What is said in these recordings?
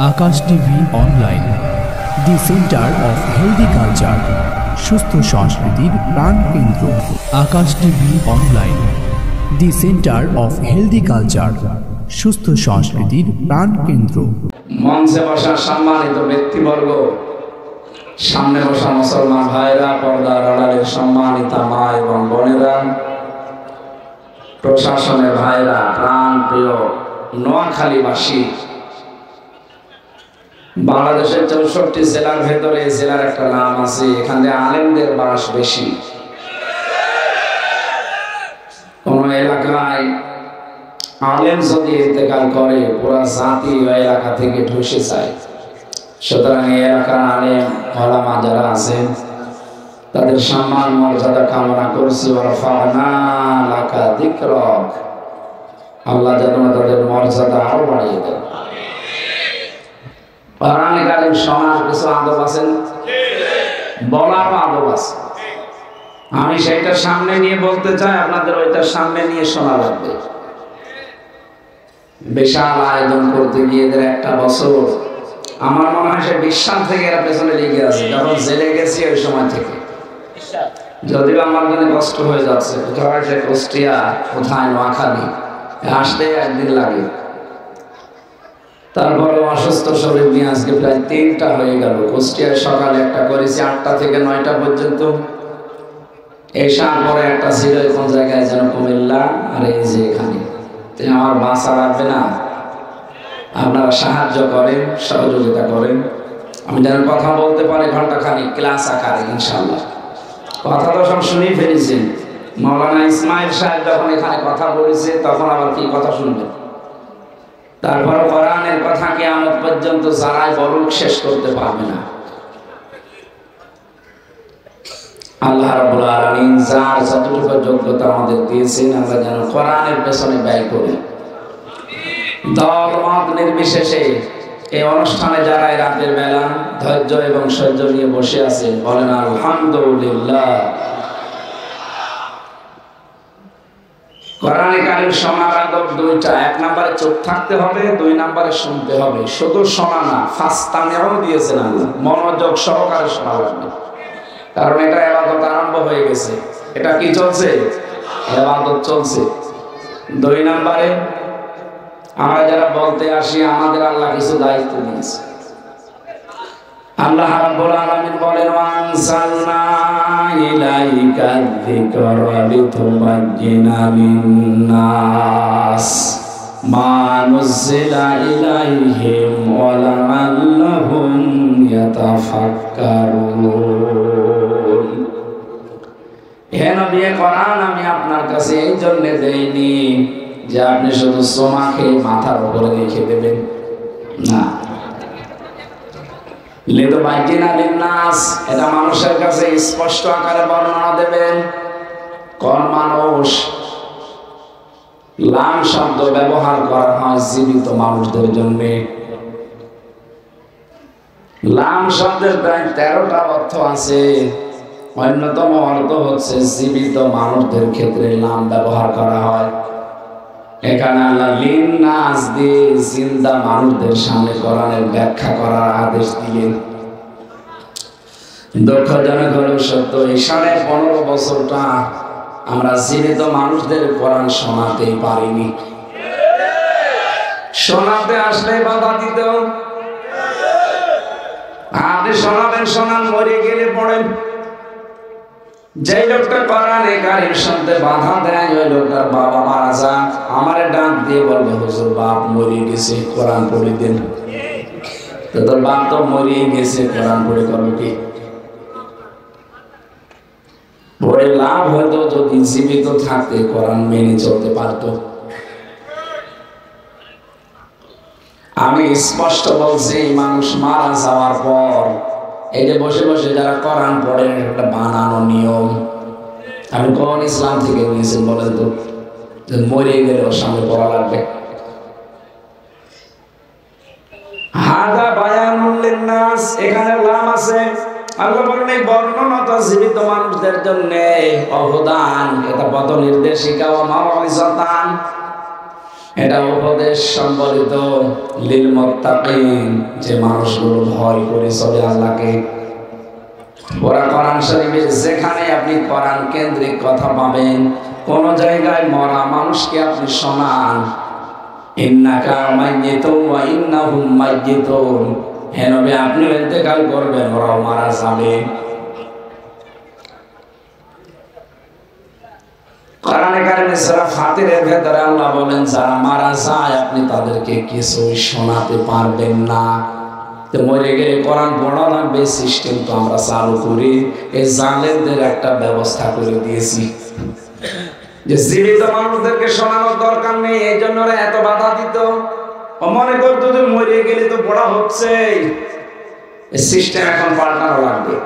Akash TV online, the centre of healthy culture, সুস্থ সংস্কৃতির প্রাণকেন্দ্র। Akash TV online, the centre of healthy culture, সুস্থ সংস্কৃতির প্রাণকেন্দ্র। মঞ্চে বসা সম্মানিত ব্যক্তিবর্গ, সামনে বসা মুসলমান ভাইরা, পর্দার আড়ালের সম্মানিতা মা এবং বোনেরা, প্রশাসনের ভাইরা, প্রাণ প্রিয় নোয়াখালীবাসী, বাংলাদেশের 64 জেলার ভেতরে জেলার একটা নাম আছে, এখানে আলেমদের বাস বেশি। কোন এলাকায় আলেম যদি ইন্তেকাল করে পুরা জাতি ওই এলাকা থেকে ধ্বসে যায়। সুতরাং এই এলাকার আলেম ওলামা যারা আছেন তাদের সম্মান মর্যাদা কামনা করছি। আল্লাহ যেন তাদের মর্যাদা আরো বাড়িয়ে দেন। কোরআনে কারীম শোনার কিছু আদব আছে, বলার আদব আছে। আমি সেইটা সামনে নিয়ে বলতে চাই, আপনাদের ওইটা সামনে নিয়ে শোনা লাগবে। বিশাল আয়োজন করতে গিয়ে এদের একটা বছর, আমার মনে হয় সে 20 সাল থেকে এরা পেছনে লেগে আছে, যখন জেলে গেছি ওই সময় থেকে। যদিও আমার জন্য কষ্ট হয়ে যাচ্ছে, কোথায় সে কুষ্টিয়া, কোথায় নোয়াখালী, আসতে একদিন লাগে। তারপরে অসুস্থ শরীর নিয়ে আজকে প্রায় 3টা হয়ে গেল। কুষ্টিয়ায় সকালে একটা করেছি 8টা থেকে 9টা পর্যন্ত, এসার পরে একটা ছিল কোন জায়গায় যেন কুমিল্লা, আর এই যে এখানে। আমার বাসা লাগবে না, আপনারা সাহায্য করেন, সহযোগিতা করেন, আমি যেন কথা বলতে পারি ঘন্টাখানিক ক্লাস আকারে ইনশাল্লাহ। কথা তো সব শুনেই ফেলেছেন। মৌলানা ইসমাইল সাহেব যখন এখানে কথা বলেছে তখন আবার কি কথা শুনবেন। তারপর কোরআনের কথা কিয়ামত পর্যন্ত যারাই বলুক শেষ করতে পারবে না। আল্লাহ রাব্বুল আলামিন যার যতটুকু যোগ্যতা আমাদের দিয়েছেন, আমরা যেন কোরআনের পেছনে ব্যয় করি। দল মত নির্বিশেষে এই অনুষ্ঠানে যারা রাতের বেলা ধৈর্য এবং সহ্য নিয়ে বসে আছেন, বলেন আলহামদুলিল্লাহ। কোরআনে কারীম শোনার আদব 2টা। 1 নম্বরে চুপ থাকতে হবে, 2 নম্বরে শুনতে হবে। শুধু শোনা না, ফাস্তামিউ দিয়েছেন আল্লাহ, মনোযোগ সহকারে শোনা লাগবে। কারণ এটা ইবাদত আরম্ভ হয়ে গেছে। এটা কি চলছে? ইবাদত চলছে। 2 নম্বরে আমরা যারা বলতে আসি, আমাদের আল্লাহ কিছু দায়িত্ব দিয়েছে। আল্লাহ রাব্বুল আলামিন বলেন, ওয়ানসালনা ইলাইকা যিকরা লিতুবাজ্জিনা লিন-নাস মা নুজিলা ইলাইহিম ওয়া লাআল্লাহুম ইয়াতাফাক্কারুন। হে নবী, কোরআন আমি আপনার কাছে এই জন্য দেইনি যে আপনি শুধু সোমাকে মাথার উপরে রেখে দেবেন, না। লিতুবাজ্জিনা লিন-নাস, এটা মানুষের কাছে স্পষ্ট আকারে বর্ণনা দেবেন। কোন মানুষ? লাম শব্দ ব্যবহার করা হয় জীবিত মানুষদের জন্য। লাম শব্দের প্রায় 13টা অর্থ আছে। অন্যতম অর্থ হচ্ছে জীবিত মানুষদের ক্ষেত্রে লাম ব্যবহার করা হয়। এখানে আল্লাহ লিন-নাস দিয়ে জিন্দা মানুষদের সামনে কোরআনের ব্যাখ্যা করার আদেশ দিলেন। দুঃখজনক হলেও সত্য, এই 15.5 বছরটা আমরা জীবিত মানুষদের কোরআন শোনাতেই পারিনি। শোনাতে আসলে বাধা দিত। আপনি শোনাবেন, শোনান, মরে গেলে পড়েন। যে লোকটা কোরআনে কারীম শুনতে বাধা দেয়, ওই লোকটার বাবা মারা যাক, আমারে ডাক দিয়ে বলবে, হুজুর বাপ মরে গেছে, কোরআন পড়ে দেন। তো তোর বাপ তো মরে গেছে, কোরআন পড়ে করবে কি? পড়ে লাভ হতো যদি জীবিত থাকতে কোরআন মেনে চলতে পারত। আমি স্পষ্ট বলছি, মানুষ মারা যাওয়ার পর এই যে বসে বসে যারা কোরআন পড়েন, একটা বানানো নিয়ম। আমি কোন ইসলাম থেকে নিয়েছেন বলেন তো, যে মরে গেলে ওর সামনে পড়া লাগবে? হাদা বায়ানুল লিন-নাস, এখানে লাম আছে। আল্লাহ বলেন এই বর্ণনাটা জীবিত মানুষদের জন্য অবদান, এটা পথ নির্দেশিকা ও মাউইজাতান। এটা উপদেশ সম্বলিত লিল মুত্তাকিন, যে মানুষগুলো ভয় করে চলে আল্লাহকে। ওরা কোরআন শরীফের যেখানে আপনি কোরআন কেন্দ্রিক কথা পাবেন, কোন জায়গায় মরা মানুষকে আপনি শোনান, ইন্নাকা মাইয়িতুন ওয়া ইন্নাহুম মাইয়িতুন, হে নবী আপনি ইন্তেকাল করবেন, ওরাও মারা যাবে। কোরআনে কারিমে সূরা ফাতিরের ভেতরে আল্লাহ বলেন যারা মারা যায় আপনি তাদেরকে কিছু শোনাতে পারবেন না। তো মরে গেলে কোরআন পড়া লাগবে, সিস্টেম তো আমরা চালু করি, এই জালেমদের একটা ব্যবস্থা করে দিয়েছি যে জীবিত মানুষদেরকে শোনানোর দরকার নেই, এই জন্য ওরা এত বাধা দিত। ও মনে করতো যে মরে গেলে তো পড়া হচ্ছে, এই সিস্টেম এখন পাল্টানো লাগবে।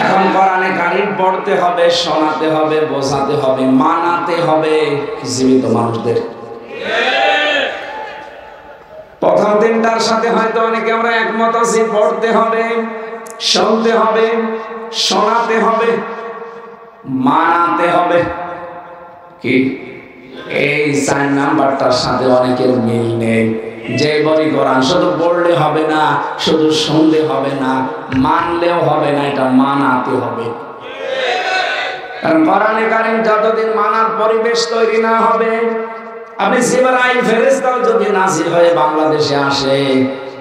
এখন কোরআনে কারিম পড়তে হবে, শোনাতে হবে, বোঝাতে হবে, মানাতে হবে জীবিত মানুষদের। প্রথম তিনটার সাথে হয়তো অনেকে আমরা একমত আছি, পড়তে হবে, শুনতে হবে, শোনাতে হবে, মানাতে হবে। কি এই 4 নাম্বারটার সাথে অনেকের মিল নেই। যে বলি কোরআন শুধু পড়লে হবে না, শুধু শুনলে হবে না, মানলেও হবে না, এটা মানাতে হবে। কারণ কোরআনে কারিম যতদিন মানার পরিবেশ তৈরি না হবে, আপনি জিবরাইল ফেরেশতাও যদি নাজিল হয়ে বাংলাদেশে আসে,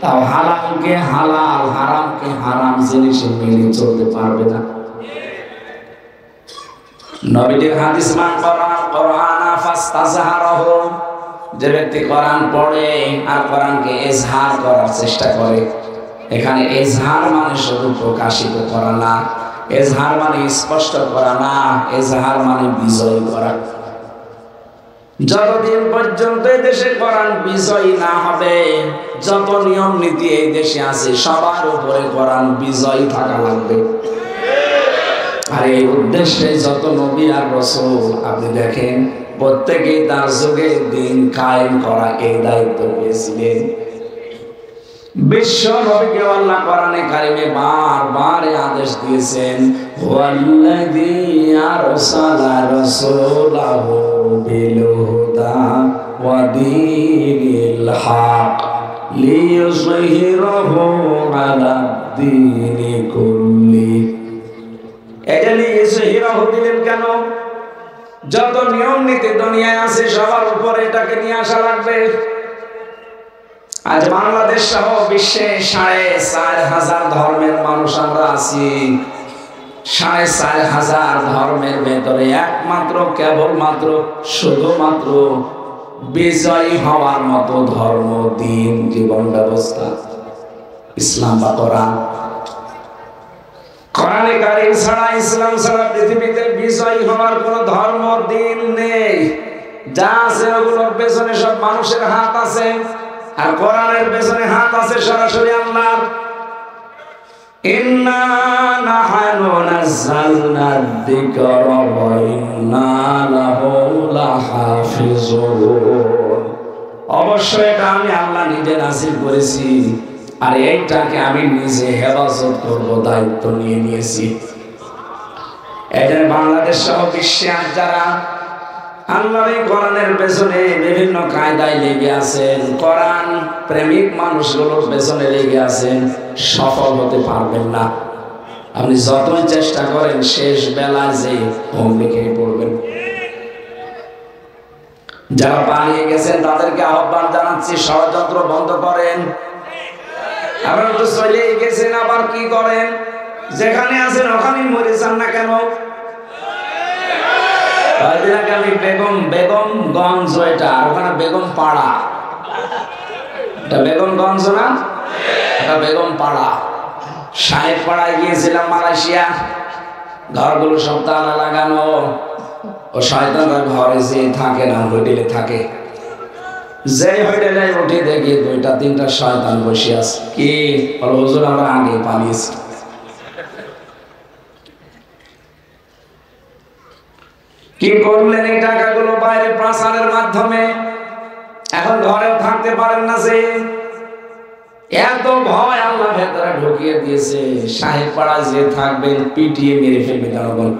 তাও হালালকে হালাল, হারামকে হারাম জিনিসে মেনে চলতে পারবে না। নবীজির হাদিস মান কোরআনা ফাস্তাজহারাহু, যে ব্যক্তি কোরআন পড়ে আর কোরআনকে ইজহার করার চেষ্টা করে, এখানে ইজহার মানে শুধু প্রকাশিত করা না, ইজহার মানে স্পষ্ট করা না, ইজহার মানে বিজয় করা। যতদিন পর্যন্ত এই দেশে কোরআন বিজয়ী না হবে, যত নিয়ম নীতি এই দেশে আছে সবার উপরে কোরআন বিজয়ী থাকা লাগবে। আর এই উদ্দেশ্যে যত নবী আর রাসূল আপনি দেখেন, প্রত্যেকেই তার যুগে দিন কায়েম করা এই দায়িত্ব পেয়েছিলেন। বিশ্ব নবীকে আল্লাহ কোরআনে কারিমে বারবার আদেশ দিয়েছেন, ওয়াল্লাযী আরসালা রাসূলাহু বিল হুদা ওয়া দীনিল হক লিইয়ুযহিরাহু আলা দীনি কুল্লি। এটা লিইয়ুযহিরাহু দিলেন কেন? যত নিয়ম নীতি দুনিয়ায় আছে সবার উপরে এটাকে নিয়ে আসা লাগবে। আজ বাংলাদেশ সহ বিশ্বে 4,500 ধর্মের মানুষ আমরা আছি। 4,500 ধর্মের ভেতরে একমাত্র কেবলমাত্র শুধুমাত্র বিজয়ী হওয়ার মতো ধর্ম, দিন, জীবন ব্যবস্থা ইসলাম বা কোরআন। কোরআনে কারিম ছাড়া, ইসলাম ছাড়া পৃথিবীতে বিজয়ী হওয়ার কোন ধর্ম, দিন নেই। যা আছে ওগুলোর পেছনে সব মানুষের হাত আছে, আর কোরআনের পেছনে হাত আছে সরাসরি আল্লাহর। ইন্না নাহনু নাযালনা যিকরা ওয়া ইন্না লাহু লাহাফিজুন। অবশ্যই এটা আমি আল্লাহ নিজে নাযিল করেছি, আর এইটাকে আমি নিজে হেফাজত করব, দায়িত্ব নিয়ে নিয়েছি। এটা বাংলাদেশ সহ বিশ্বে আজ যারা আল্লাহর এই কোরআনের পেছনে বিভিন্ন কায়দায় লেগে আছেন, কোরআন প্রেমিক মানুষগুলোর পেছনে লেগে আছেন, সফল হতে পারবেন না। আপনি যতই চেষ্টা করেন শেষ বেলায় যে হুমড়ি খেয়ে পড়বেন। যারা পালিয়ে গেছেন তাদেরকে আহ্বান জানাচ্ছি, ষড়যন্ত্র বন্ধ করেন। আপনারা তো চলেই গেছেন, আবার কি করেন? যেখানে আছেন ওখানেই মরে যান না কেন? আমি বেগমগঞ্জ, এটা ওখানে বেগম পাড়া, এটা বেগমগঞ্জ না, এটা বেগম পাড়া। সাহেব পাড়ায় গিয়েছিলাম মালয়েশিয়া, ঘরগুলো সব তালা লাগানো, ও শয়তানরা ঘরে যে থাকে না, হোটেলে থাকে। যে হোটেলে উঠে দেখি 2-3টা শয়তান বসে আছে। কি বলো হুজুর, আমরা আগে পালিয়েছি। কি করলেন এই টাকাগুলো? বাইরে প্রচারের মাধ্যমে এখন ঘরেও থাকতে পারেন না। যে এত ভয় আল্লাহ ভেতরে ঢুকিয়ে দিয়েছে, সাহেব পাড়া যে থাকবেন পিটিয়ে মেরে ফেলবে জনগণ।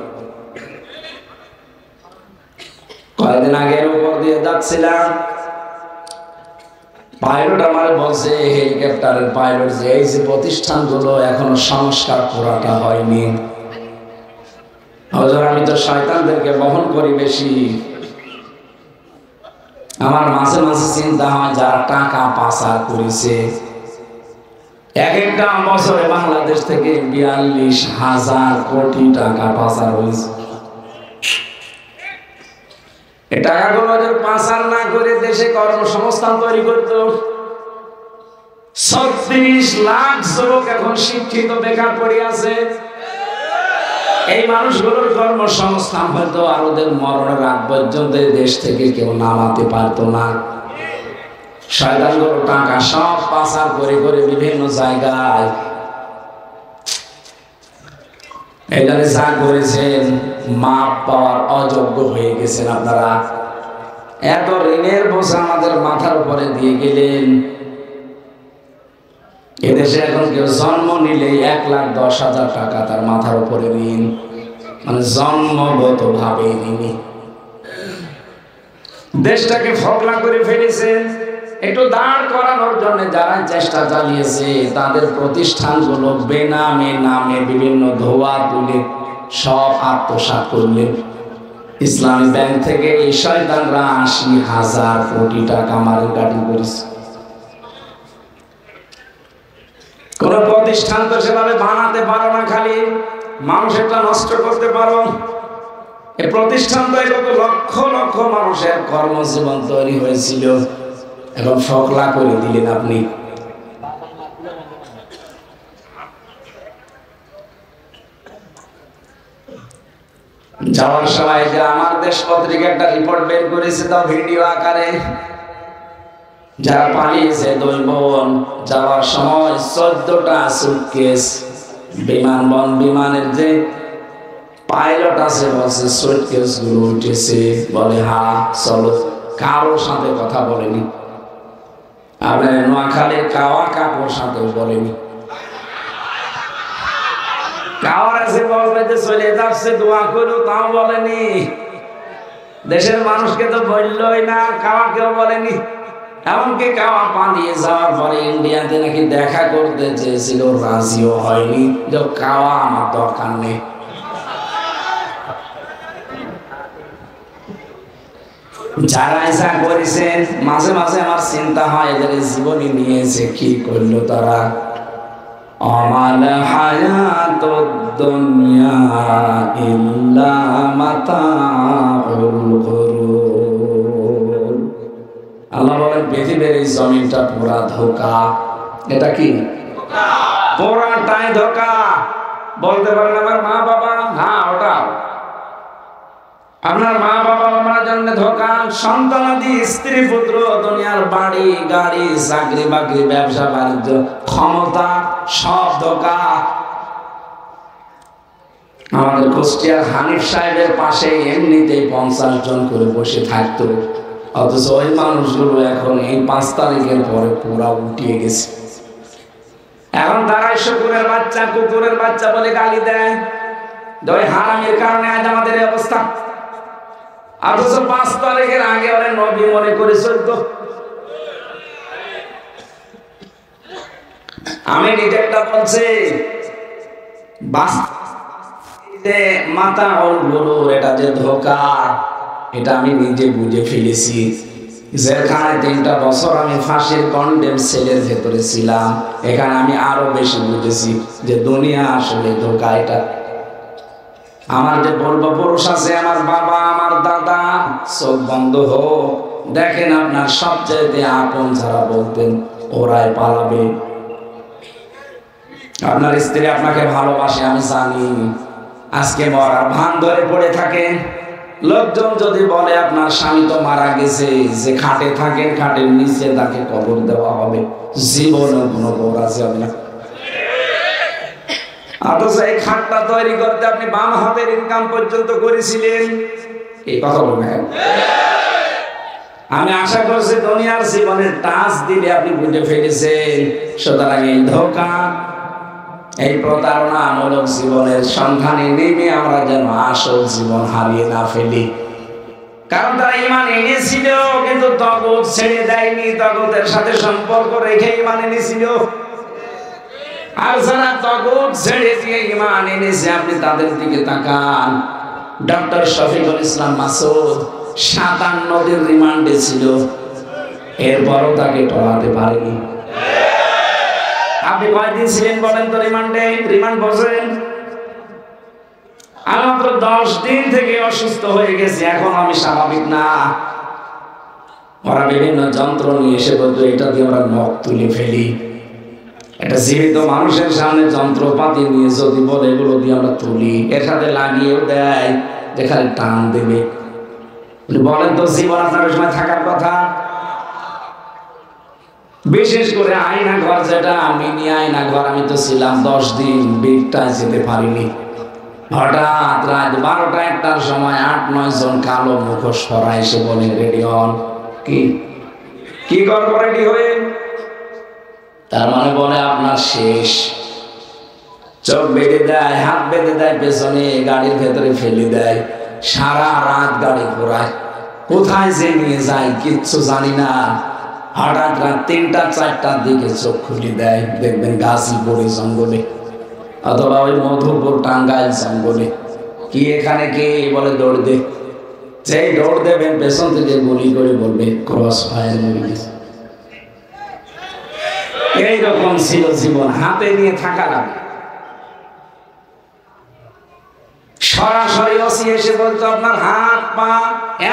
কয়েকদিন আগে উপর দিয়ে যাচ্ছিলাম, পাইলট আমার বলছে, হেলিকপ্টারের পাইলট, যে এই যে প্রতিষ্ঠানগুলো এখনো সংস্কার পুরাটা হয়নি। আমি তো শয়তানদেরকে বহন করি বেশি। আমার মাঝে মাঝে চিন্তা হয় যারা টাকা পাচার করেছে, এক একটা বছরে বাংলাদেশ থেকে 42,000 কোটি টাকা পাচার হয়েছে। এই টাকাগুলো যদি পাচার না করে দেশে কর্মসংস্থান তৈরি করত, 36 লাখ যুবক এখন শিক্ষিত বেকার পড়ে আছে। এই মানুষগুলোর কর্মসংস্থান হয়তো আর ওদের মরণের আগ পর্যন্ত দেশ থেকে কেউ নামাতে পারতো না। শয়তানগুলো টাকা সব পাচার করে করে বিভিন্ন জায়গায় এখানে যা করেছেন, মাপ পাওয়ার অযোগ্য হয়ে গেছেন আপনারা। এত ঋণের বোঝা আমাদের মাথার উপরে দিয়ে গেলেন। এদেশে এখন কেউ জন্ম নিলে 1,10,000 টাকা তার মাথার উপরে ঋণ, মানে জন্মগত ভাবে ঋণী। দেশটাকে ফকলা করে ফেলেছেন। একটু দাঁড় করানোর জন্য যারা চেষ্টা চালিয়েছে, তাদের প্রতিষ্ঠানগুলো বেনামে নামে বিভিন্ন ধোয়া তুলে সব আত্মসাৎ করলেন। ইসলামী ব্যাংক থেকে এই শয়তানরা 80,000 কোটি টাকা মারিকাটি করেছে। কোন প্রতিষ্ঠান তো সেভাবে বানাতে পারো না, খালি মানুষেরটা নষ্ট করতে পারো। এই প্রতিষ্ঠান তো কত লক্ষ লক্ষ মানুষের কর্মজীবন তৈরি হয়েছিল, এখন ফকলা করে দিলেন আপনি। যাওয়ার সময় যে আমার দেশ পত্রিকা একটা রিপোর্ট বের করেছে, তাও ভিডিও আকারে, যারা পালিয়েছে 2 বোন, যাওয়ার সময় 14টা সুটকেস বিমানের যে পাইলট আছে বলছে সুটকেস গুলো উঠেছে, বলে হ্যাঁ চলো, কারোর সাথে কথা বলেনি। আপনার নোয়াখালীর কাওয়া কাকুর সাথেও বলেনি। কাওয়ার আছে বলবে যে চলে যাচ্ছে দোয়া করো, তাও বলেনি। দেশের মানুষকে তো বললই না, কাওয়াকেও বলেনি। এমনকি কাওয়া পালিয়ে যাওয়ার পরে ইন্ডিয়াতে নাকি দেখা করতে চেয়েছিল, রাজিও হয়নি, যে কাওয়া আমার দরকার নেই। যারা যা করেছেন, মাঝে মাঝে আমার চিন্তা হয় এদের জীবনী নিয়েছে কি করলো তারা। আমাল হায়াতুদ দুনিয়া ইল্লা মাতাউল গুরুর। আল্লাহ বলেন পৃথিবীর এই জমিনটা পুরা ধোঁকা। এটা কি পুরাটাই ধোঁকা। বলতে পারেন আমার মা বাবা, হ্যাঁ ওটা আপনার মা বাবা আমার জন্য ধোঁকা। সন্তানাদি, স্ত্রী পুত্র, দুনিয়ার বাড়ি গাড়ি, চাকরি বাকরি, ব্যবসা বাণিজ্য, ক্ষমতা, সব ধোঁকা। আমাদের কুষ্টিয়ার হানিফ সাহেবের পাশে এমনিতেই 50 জন করে বসে থাকতো, অথচ ওই মানুষগুলো এখন এই 5 তারিখের পরে পুরা উঠিয়ে গেছে। এখন তারাই শুকুরের বাচ্চা, কুকুরের বাচ্চা বলে গালি দেয়। ওই হারামের কারণে আজ আমাদের অবস্থা। অথচ 5 তারিখের আগে ওরা নবী মনে করে চলত। আমি নিজেরটা বলছি, মাথা হলগুলো এটা যে ধোঁকা, এটা আমি নিজে বুঝে ফেলেছি। যেখানে 3টা বছর আমি ফাঁসির কন্ডেম সেলের ভেতরে ছিলাম, এখানে আমি আরো বেশি বুঝেছি যে দুনিয়া আসলে ধোঁকা। এটা আমার যে পূর্বপুরুষ আছে, আমার বাবা, আমার দাদা, চোখ বন্ধ হোক, দেখেন আপনার সবচেয়ে আপন যারা বলতেন ওরাই পালাবে। আপনার স্ত্রী আপনাকে ভালোবাসে আমি জানি, আজকে মরার ভান ধরে পড়ে থাকেন। লোকজন যদি বলে আপনার স্বামী তো মারা গেছে, যে খাটে থাকেন খাটের নিচে তাকে কবর দেওয়া হবে, জীবনে কোনো কবর আছে হবে না। অথচ এই খাটটা তৈরি করতে আপনি বাম হাতের ইনকাম পর্যন্ত করেছিলেন। এই কথা বলবেন। আমি আশা করছি দুনিয়ার জীবনের টাচ দিলে আপনি বুঝে ফেলেছেন। সুতরাং এই ধোঁকা, এই প্রতারণামূলক জীবনের সন্ধানে নেমে আমরা যেন আসল জীবন হারিয়ে না ফেলি। কারণ তারা ঈমান এনেছিল কিন্তু তাগুত ছেড়ে দেয়নি, তাগুতের সাথে সম্পর্ক রেখে ঈমান এনেছিল। আর যারা তাগুত ছেড়ে দিয়ে ঈমান এনেছে আপনি তাদের দিকে তাকান। ডক্টর শফিকুল ইসলাম মাসুদ 57 দিন রিমান্ডে ছিল, এরপরও তাকে টলাতে পারেনি। আপনি কয়দিন ছিলেন বলেন তো রিমান্ডে? রিমান্ড বসেন। আমি মাত্র 10 দিন থেকে অসুস্থ হয়ে গেছি, এখন আমি স্বাভাবিক না। ওরা বিভিন্ন যন্ত্র নিয়ে এসে বলতো এটা দিয়ে আমরা নখ তুলে ফেলি। একটা জীবিত মানুষের সামনে যন্ত্রপাতি নিয়ে যদি বলে এগুলো দিয়ে আমরা তুলি, এর সাথে লাগিয়েও দেয় যে খালি টান দেবে। বলেন তো জীবন আপনার সময় থাকার কথা। বিশেষ করে আয়না ঘর, যেটা মিনি আয়না ঘর, আমি তো ছিলাম 10 দিন, বিটটায় যেতে পারিনি। হঠাৎ রাত 12টা-1টার সময় 8-9 জন কালো মুখোশ পরা এসে বলে রেডি হন। কি করবো রেডি হয়ে? তার মানে বলে আপনার শেষ। চোখ বেঁধে দেয়, হাত বেঁধে দেয় পেছনে, গাড়ির ভেতরে ফেলে দেয়, সারা রাত গাড়ি ঘোরায়, কোথায় যে নিয়ে যায় কিচ্ছু জানি না। হঠাৎ রাত 3টা-4টার দিকে চোখ খুলে দেয়, দেখবেন গাজীপুরে জঙ্গলে অথবা ওই মধুপুর টাঙ্গাইল জঙ্গলে। কি এখানে কে বলে দৌড় দে, যেই দৌড় দেবেন পেছন থেকে গুলি করে বলবে ক্রস ফায়ার হয়ে গেছে। এইরকম ছিল জীবন, হাতে নিয়ে থাকা লাগে। সরাসরি ওসি এসে বলতো আপনার হাত পা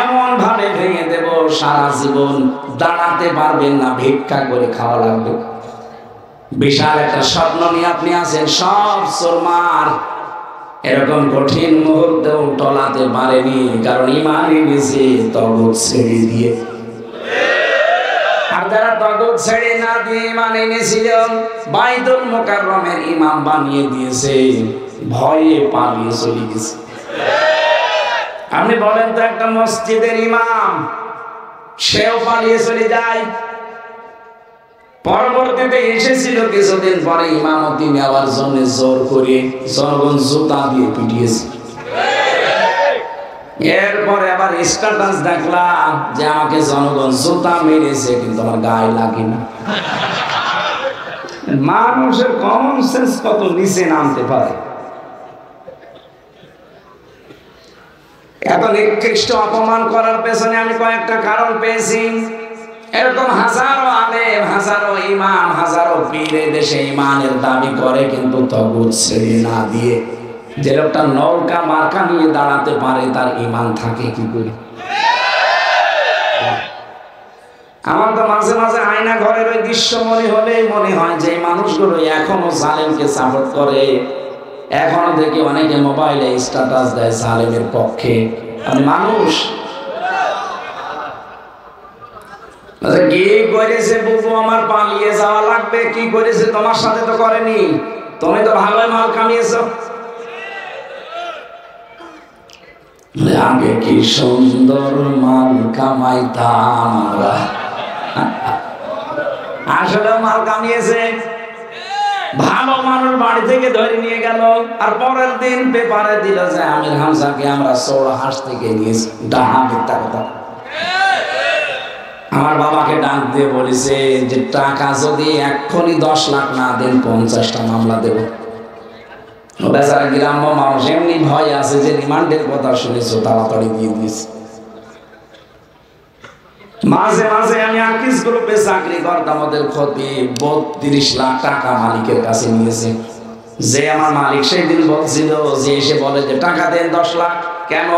এমন ভাবে ভেঙে দেব সারা জীবন দাঁড়াতে পারবেন না, ভিক্ষা করে খাওয়া লাগবে। বিশাল একটা স্বপ্ন নিয়ে আপনি আছেন, সব চোরমার। এরকম কঠিন মুহূর্তেও টলাতে পারেনি, কারণ ঈমানই নিছে তাগুত ছেড়ে দিয়ে। আর যারা তাগুত ছেড়ে না দিয়ে ঈমান এনেছিল, বাইতুল মুকাররমের ইমাম বানিয়ে দিয়েছে, ভয়ে পালিয়ে চলে গেছে। আপনি বলেন তো একটা মসজিদের ইমাম, সেও পালিয়ে চলে যায়। পরবর্তীতে এসেছিল কিছুদিন পরে ইমামতি নেওয়ার জন্য জোর করে জনগণ জুতা দিয়ে পিটিয়েছে। এরপরে আবার স্ট্যাটাস দেখলাম যে আমাকে জনগণ জুতা মেরেছে কিন্তু আমার গায়ে লাগে না। মানুষের কমন সেন্স কত নিচে নামতে পারে। এত নিকৃষ্ট অপমান করার পেছনে আমি কয়েকটা কারণ পেয়েছি। এরকম হাজারো আলেম, হাজারো ইমাম, হাজারো পীর দেশে ইমানের দাবি করে কিন্তু তাগুত ছেড়ে না দিয়ে। যে লোকটা নৌকা মার্কা নিয়ে দাঁড়াতে পারে তার ইমান থাকে কি করে? আমার তো মাঝে মাঝে আয়না ঘরের ওই দৃশ্য মনে হলে মনে হয় যে মানুষগুলো এখনো জালেমকে সাপোর্ট করে। এখনো দেখি অনেকে মোবাইলে স্ট্যাটাস দেয় জালেমের পক্ষে। মানুষ কি করেছে বুবু আমার পালিয়ে যাওয়া লাগবে, কি করেছে তোমার সাথে তো করেনি, তুমি তো ভালোই মাল কামিয়েছ। আগে কি সুন্দর মাল কামাইতাম আমরা, আসলে মাল কামিয়েছে। ভালো মানুষ বাড়ি থেকে ধরে নিয়ে গেল, আর পরের দিন পেপারে দিল যে আমির হামজাকে আমরা চোরা হাঁস থেকে নিয়েছি। ডাহা মিথ্যা কথা। আমার বাবাকে ডাক দিয়ে বলেছে যে টাকা যদি এক্ষুনি 10 লাখ না দেন 50টা মামলা দেব। বেচারা গ্রাম্য মানুষ এমনি ভয় আছে যে রিমান্ডের কথা শুনেছো তাড়াতাড়ি দিয়ে দিয়েছে। মাঝে মাঝে আমি আকিস গ্রুপে চাকরি করতাম, ওদের ক্ষতি 32 লাখ টাকা মালিকের কাছে নিয়েছে। যে আমার মালিক সেই দিন বলছিল যে এসে বলে যে টাকা দেন 10 লাখ। কেন?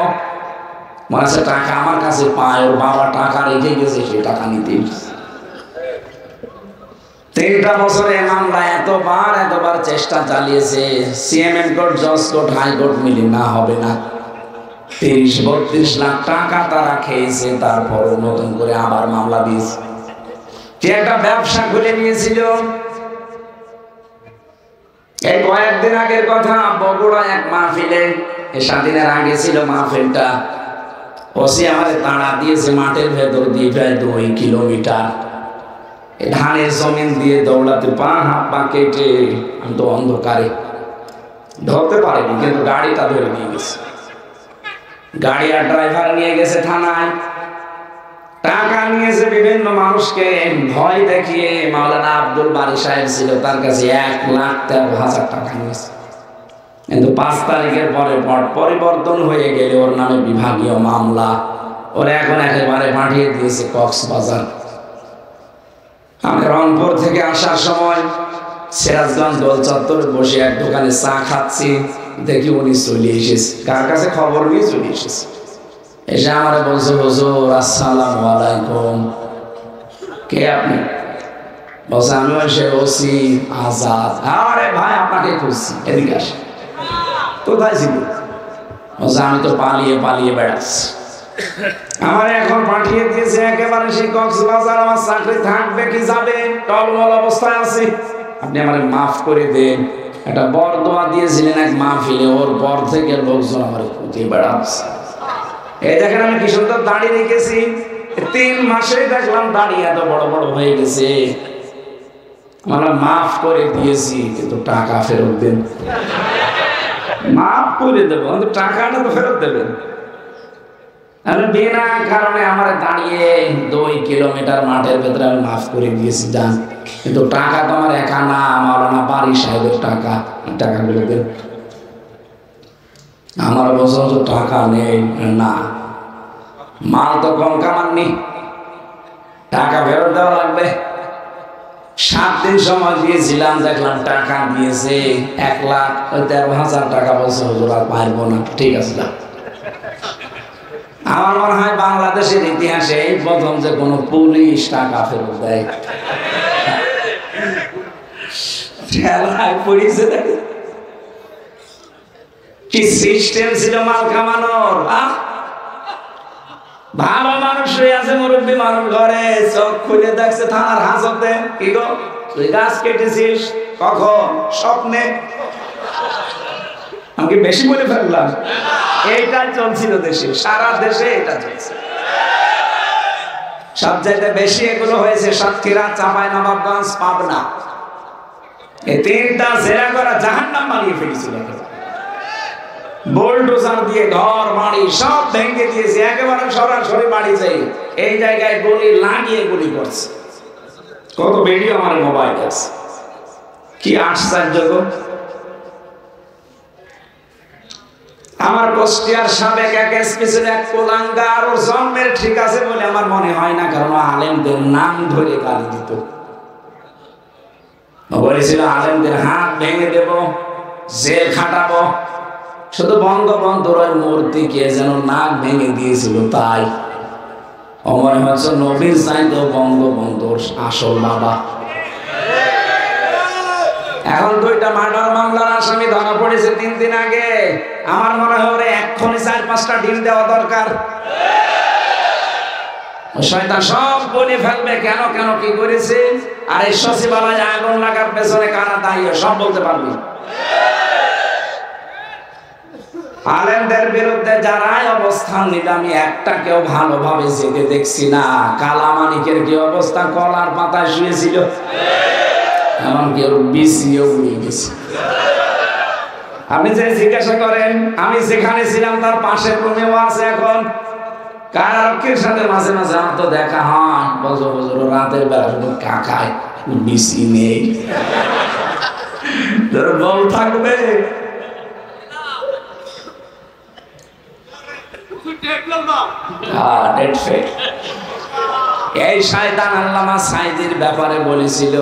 মনে আছে টাকা আমার কাছে পায়, ওর বাবা টাকা রেখে গেছে, সে টাকা নিতে। 3টা বছরে মামলা এতবার চেষ্টা চালিয়েছে, সিএমএম কোর্ট, জজ কোর্ট, হাইকোর্ট মিলে না হবে না। 30-32 লাখ টাকা তারা খেয়েছে, তারপর নতুন করে আবার মামলা দিয়েছে। একটা ব্যবসা খুলে নিয়েছিল। এই কয়েকদিন আগের কথা, বগুড়া এক মাহফিলে, 7 দিনের আগে ছিল মাহফিলটা। ওসি আমাদের তাড়া দিয়েছে মাঠের ভেতর দিয়ে প্রায় 2 কিলোমিটার। ধানের জমিন দিয়ে দৌড়াতে হাত পা কেটে আমি তো অন্ধকারে ধরতে পারিনি, কিন্তু গাড়িটা ধরে নিয়ে গেছে। গাড়ি আর ড্রাইভার নিয়ে গেছে থানায়, টাকা নিয়েছে বিভিন্ন মানুষকে ভয় দেখিয়ে। মাওলানা আব্দুল বারী সাহেব ছিল, তার কাছে 1,13,000 টাকা নিয়েছে। কিন্তু 5 তারিখের পরে পট পরিবর্তন হয়ে গেলে ওর নামে বিভাগীয় মামলা, ওরা এখন একেবারে পাঠিয়ে দিয়েছে কক্সবাজার। আমি রংপুর থেকে আসার সময় সিরাজগঞ্জ গোল চত্বরে বসে এক দোকানে চা খাচ্ছি, দেখি উনি চলে এসেছে, কার কাছে খবর নিয়ে চলে এসেছে। এসে আমার বলছে, হুজুর আসসালামু আলাইকুম। কে আপনি? বলছে আমি সে ওসি আজাদ। আরে ভাই আপনাকে খুঁজছি, এদিকে আসে। কোথায় ছিল? বলছে আমি তো পালিয়ে পালিয়ে বেড়াচ্ছি। আমার এখন পাঠিয়ে দিয়েছে একেবারে সেই কক্সবাজার। আমার চাকরি থাকবে কি যাবে, টলমল অবস্থায় আছি, আপনি আমার মাফ করে দেন। একটা বরদোয়া দিয়েছিলেন এক মাহফিলে, ওর পর থেকে লোকজন আমার খুঁজে বেড়াচ্ছে। এই দেখেন আমি কি সুন্দর দাড়ি রেখেছি, 3 মাসে দেখলাম দাড়ি এত বড় বড় হয়ে গেছে। আমরা মাফ করে দিয়েছি, কিন্তু টাকা ফেরত দেন। মাফ করে দেবো, কিন্তু টাকাটা তো ফেরত দেবেন। আমি বিনা কারণে আমার দাঁড়িয়ে 2 কিলোমিটার মাঠের ভেতরে আমি মাফ করে দিয়েছি যান, কিন্তু টাকা তো আমার একা না, মাওলানা বারী সাহেবের টাকা, টাকাগুলো দেন। আমার বছর তো টাকা নেই না, মাল তো কম কামাননি, টাকা ফেরত দেওয়া লাগবে। 7 দিন সময় দিয়েছিলাম, দেখলাম টাকা দিয়েছে 1,13,000 টাকা। বলছে হুজুর আর পারবো না। ঠিক আছে না। আমার মনে হয় বাংলাদেশের ইতিহাসে এই প্রথম যে কোনো পুলিশ টাকা ফেরত দেয়। কি সিস্টেম ছিল মাল কামানোর। ভালো মানুষ হয়ে আছে, মুরব্বী মানুষ ঘরে, চোখ খুলে দেখছে থানার হাজতে। কি গো তুই গাছ কেটেছিস কখন? স্বপ্নে। আমাকে বেশি বলে ফেললাম? এইটা চলছিল দেশে, সারা দেশে এটা চলছে। সব জায়গায় বেশি এগুলো হয়েছে সাতক্ষীরা, চাঁপাইনবাবগঞ্জ, পাবনা। এই 3টা জেলা করা জাহান্নাম বানিয়ে ফেলেছিল। বোল্ডোজার দিয়ে ঘর বাড়ি সব ভেঙে দিয়েছে, একেবারে সরাসরি বাড়ি যাই। এই জায়গায় গুলি লাগিয়ে গুলি করছে। কত ভিডিও আমার মোবাইল আছে, কি আশ্চর্য গো। আমার কুষ্টিয়ার সাবেক এক এসপি ছিল, এক কুলাঙ্গার, ওর জন্মের ঠিক আছে বলে আমার মনে হয় না, কারণ আলেমদের নাম ধরে গালি দিত। বলেছিল আলেমদের হাত ভেঙে দেব, জেল খাটাবো। শুধু বঙ্গবন্ধুর মূর্তি কে যেন নাক ভেঙে দিয়েছিল, তাই ও মনে হচ্ছে নবীর চাইতো বঙ্গবন্ধুর আসল বাবা। এখন 2টা মার্ডার মামলার আসামি ধরা পড়েছে 3 দিন আগে। আমার মনে হয় ওরে এক্ষুনি 4-5টা ডিম দেওয়া দরকার। শয়তান সব বলে ফেলবে, কেন কেন কি করেছে, আর এই সচিবালয়ে আগুন লাগার পেছনে কারা দায়ী সব বলতে পারবি। আলেমদের বিরুদ্ধে যারাই অবস্থান নিল, আমি একটা কেউ ভালোভাবে যেতে দেখছি না। কালামানিকের কি অবস্থা, কলার পাতায় শুয়েছিল, এমনকি ওর বিসিও উড়ে গেছে। আপনি যে জিজ্ঞাসা করেন, আমি যেখানে ছিলাম তার পাশের রুমেও আছে এখন। কারারক্ষীর সাথে মাঝে মাঝে আমার তো দেখা হয়, বছর বছর রাতের বেলা শুধু কাকায়, বিসি নেই। তোর বউ থাকবে, এই শয়তান আল্লামা সাঈদীর ব্যাপারে বলেছিল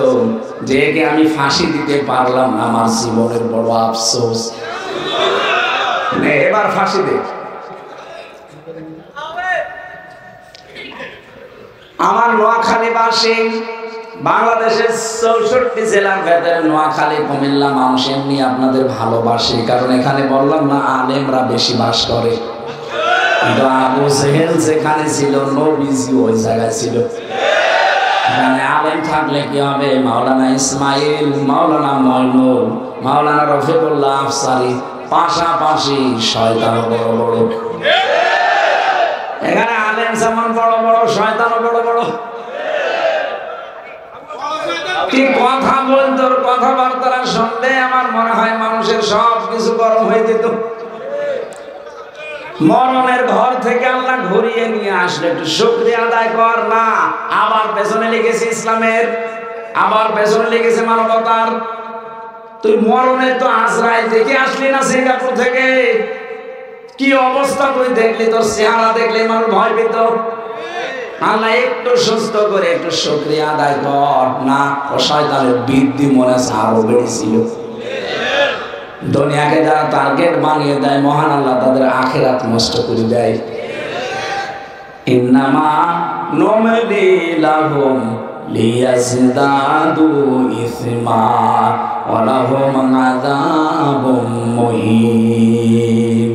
যে একে আমি ফাঁসি দিতে পারলাম না, আমার জীবনের বড় আফসোস। এবার ফাঁসি দে। আমার নোয়াখালীবাসী, বাংলাদেশের 64 জেলার ভেতরে নোয়াখালী, কুমিল্লা মানুষ এমনি আপনাদের ভালোবাসে, কারণ এখানে বললাম না আলেমরা বেশি বাস করে। কিন্তু আবু জেহেল যেখানে ছিল, নবীজি ওই জায়গায় ছিল। এখানে আলেম থাকলে কি হবে? মাওলানা ইসমাইল, মাওলানা ময়নুল, মাওলানা রফিকুল্লাহ আফসারি, পাশাপাশি শয়তান বড় বড়। এখানে আলেম যেমন বড় বড়, শয়তানও বড় বড়। কি কথা বলতো, কথাবার্তা শুনলে আমার মনে হয় মানুষের সব কিছু গরম হয়ে যেত। মরণের ঘর থেকে আল্লাহ ঘুরিয়ে নিয়ে আসলে একটু শুকরিয়া আদায় কর না। আবার পেছনে লেগেছে ইসলামের, আবার পেছনে লেগেছে মানবতার। তুই মরণে তো আজরাইল থেকে আসলি না সিঙ্গাপুর থেকে, কি অবস্থা তুই দেখলি? তোর চেহারা দেখলে মানুষ ভয় পেত। আল্লাহ একটু সুস্থ করে একটু শুকরিয়া আদায় কর না। ও শয়তানের বৃদ্ধি মনে আরো বেড়েছিল। দুনিয়াকে যারা টার্গেট বানিয়ে দেয়, মহান আল্লাহ তাদের আখিরাত নষ্ট করে দেয়। ইন্নামা নুমলি লাহুম লিয়াজদাদু ইসমা ওয়া লাহুম আযাবুম মুহিন।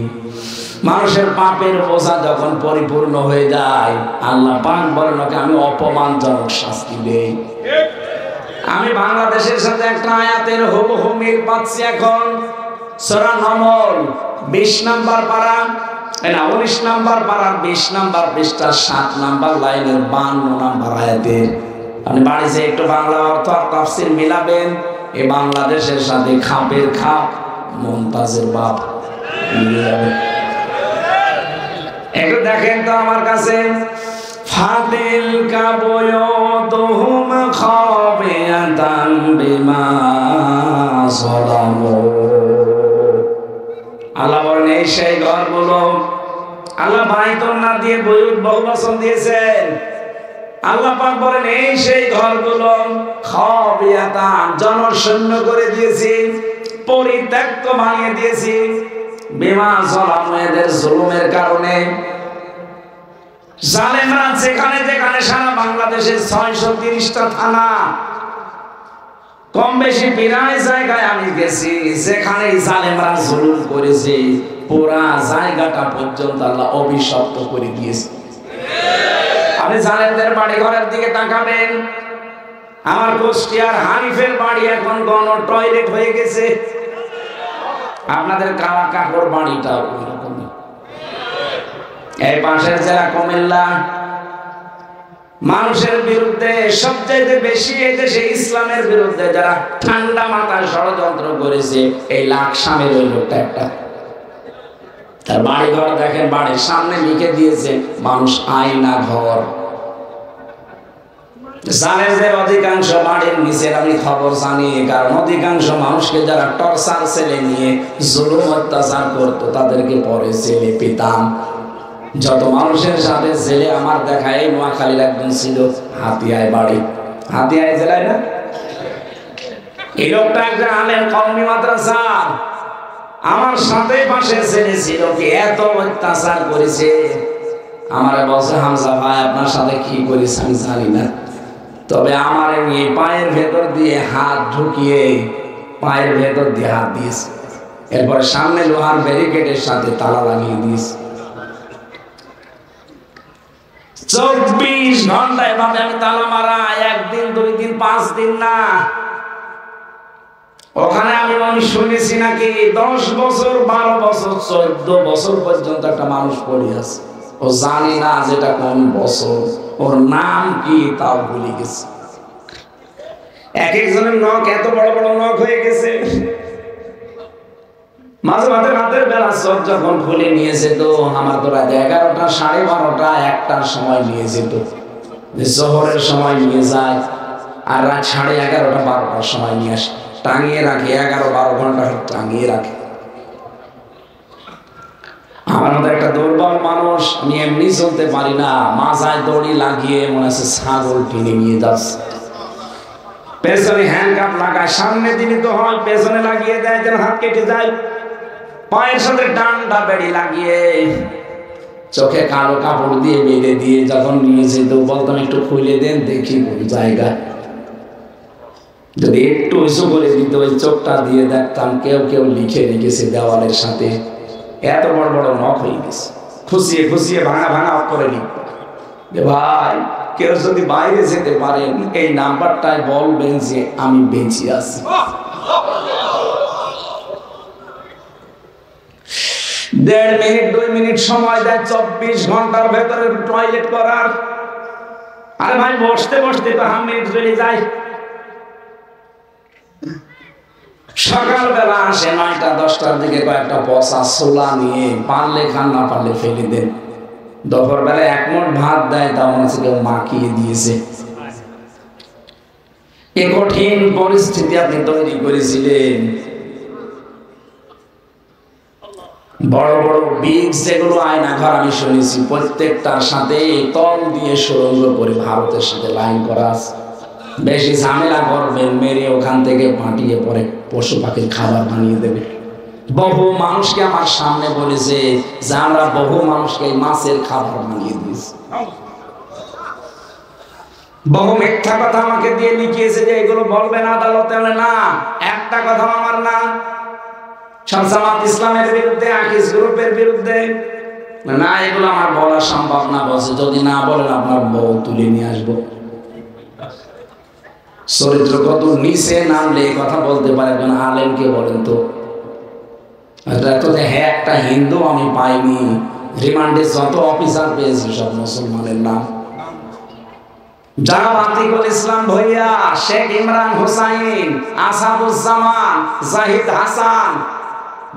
মানুষের পাপের বোঝা যখন পরিপূর্ণ হয়ে যায়, আল্লাহ পাক বলেন ওকে আমি অপমানজনক শাস্তি দেই। আমি বাংলাদেশের সাথে একটা আয়াতের হুবহু মিল পাচ্ছি এখন। সূরা নমল 20 নম্বর পারা, না 19 নম্বর পারার 20 নম্বর পৃষ্ঠা 7 নম্বর লাইনের 52 নম্বর আয়াতে। আপনি বাড়িতে একটু বাংলা অর্থ আর তাফসীর মিলাবেন। এই বাংলাদেশের সাথে খাপের খাপ, মুমতাজের বাপ মিলে যাবে। একটু দেখেন তো আমার কাছে। ফাতিল কাবয়তুহুম খাবিয়াতান বিমা সালামু। আল্লাহ বলেন এই সেই ঘরগুলো, আল্লাহ বাইতুন না দিয়ে বয়ুত বহুবচন দিয়েছেন। আল্লাহ পাক বলেন এই সেই ঘরগুলো খাবিয়াতান, জনশূন্য করে দিয়েছি, পরিত্যক্ত বানিয়ে দিয়েছি, বিমা সালামু, এদের জুলুমের কারণে। জালেমরা যেখানে যেখানে, সারা বাংলাদেশে 630টা থানা, কম বেশি প্রায় জায়গায় আমি গেছি, যেখানে জালেমরা জুলুম করেছে পুরা জায়গাটা পর্যন্ত আল্লাহ অভিশপ্ত করে দিয়েছে। আপনি জালেমদের বাড়ি ঘরের দিকে তাকাবেন। আমার কুষ্টিয়ার হানিফের বাড়ি এখন গণ টয়লেট হয়ে গেছে। আপনাদের কালা কাকড় বাড়িটা ওইরকমই। এই পাশের জেলা কুমিল্লা, মানুষের বিরুদ্ধে সবচেয়ে বেশি এই দেশে ইসলামের বিরুদ্ধে যারা ঠান্ডা মাথায় ষড়যন্ত্র করেছে, এই লাকসামের ওই লোকটা একটা। তার বাড়ি ঘর দেখেন, বাড়ির সামনে লিখে দিয়েছে মানুষ আয়না ঘর। জানেন যে অধিকাংশ বাড়ির নিচের আমি খবর জানি, কারণ অধিকাংশ মানুষকে যারা টর্চার ছেলে নিয়ে জুলুম অত্যাচার করতো তাদেরকে পরে ছেলে পেতাম। যত মানুষের সাথে ছেলে আমার দেখা, এই নোয়াখালীর একজন ছিল হাতিয়ায় বাড়ি, হাতিয়ায় জেলায় না, এই লোকটা একটা আলেম কওমি মাদ্রাসা। আমার সাথে পাশে ছেলে ছিল, কি এত অত্যাচার করেছে। আমার বলছে হামজা ভাই আপনার সাথে কি করেছে আমি জানি না, তবে আমার নিয়ে পায়ের ভেতর দিয়ে হাত ঢুকিয়ে পায়ের ভেতর দিয়ে হাত দিয়েছে, এরপর সামনে লোহার ব্যারিকেডের সাথে তালা লাগিয়ে দিয়েছে। 24 ঘন্টা এভাবে আমি তালা মারা, একদিন 2 দিন 5 দিন না। ওখানে আমি মানুষ শুনেছি নাকি 10 বছর 12 বছর 14 বছর পর্যন্ত একটা মানুষ পড়ে আছে, ও জানি না যেটা কোন বছর, ওর নাম কি তাও ভুলে গেছে। এক একজনের নখ এত বড় বড় নখ হয়ে গেছে। মাঝে মাঝে রাতের বেলা চোখ যখন খুলে নিয়ে যেত, আমার তো রাত 11টা 12:30 1টার সময় নিয়ে যেত, জোহরের সময় নিয়ে যায়, আর রাত 11:30 12টার সময় নিয়ে আসে, টাঙিয়ে রাখে, 11-12 ঘন্টা টাঙিয়ে রাখে। আমার মতো একটা দুর্বল মানুষ, আমি এমনি চলতে পারি না, মাথায় দড়ি লাগিয়ে মনে হচ্ছে ছাগল টেনে নিয়ে যাচ্ছে। পেছনে হ্যান্ডকাপ লাগায়, সামনে দিলে তো হয়, পেছনে লাগিয়ে দেয় যেন হাত কেটে যায়। পায়ের সাথে ডান্ডা বেড়ি লাগিয়ে, চোখে কালো কাপড় দিয়ে বেঁধে দিয়ে যখন নিয়ে যেত, বলতাম একটু খুলে দেন দেখি কোন জায়গা। যদি একটু উঁচু করে দিত, ওই চোখটা দিয়ে দেখতাম কেউ কেউ লিখে রেখেছে দেওয়ালের সাথে, এত বড় বড় নখ হয়ে গেছে, খুশিয়ে খুশিয়ে ভাঙা ভাঙা করে লিখত যে ভাই কেউ যদি বাইরে যেতে পারেন এই নাম্বারটায় বলবেন যে আমি বেঁচে আছি। 1.5 মিনিট 2 মিনিট সময় দেয় 24 ঘন্টার ভেতরে টয়লেট করার। আরে ভাই বসতে বসতে তো 1 মিনিট চলে যায়। সকালবেলা আসে 9টা-10টার দিকে কয়েকটা পচা ছোলা নিয়ে, পারলে খান না পারলে ফেলে দেন। দুপুর বেলা 1 মুঠ ভাত দেয়, তা মনে হচ্ছে কেউ মাখিয়ে দিয়েছে। এ কঠিন পরিস্থিতি আপনি তৈরি করেছিলেন। বড় বড় বিগ যেগুলো আয়নাঘর আমি শুনেছি, প্রত্যেকটার সাথে তল দিয়ে সুরঙ্গ করে ভারতের সাথে লাইন করা আছে। বেশি ঝামেলা করবেন, মেরে ওখান থেকে পাঠিয়ে পরে পশু পাখির খাবার বানিয়ে দেবে। বহু মানুষকে আমার সামনে বলেছে যে আমরা বহু মানুষকে মাছের খাবার বানিয়ে দিয়েছি। বহু মিথ্যা কথা আমাকে দিয়ে লিখিয়েছে যে এগুলো বলবেন আদালতে। না, একটা কথা আমার না, জামাত ইসলামের বিরুদ্ধে, আকিস গ্রুপের বিরুদ্ধে না, এগুলো আমার বলা সম্ভব না। বলছে যদি না বলেন আপনার বউ তুলে নিয়ে আসবো। চরিত্র কত নিচে নামলে এই কথা বলতে পারে কোন আলেমকে বলেন তো? হ্যাঁ, একটা হিন্দু আমি পাইনি। রিমান্ডে যত অফিসার পেয়েছি সব মুসলমানের নাম। জনাব আতিকুল ইসলাম ভূঁইয়া, শেখ ইমরান হুসাইন, আসাদুজ্জামান, জাহিদ হাসান,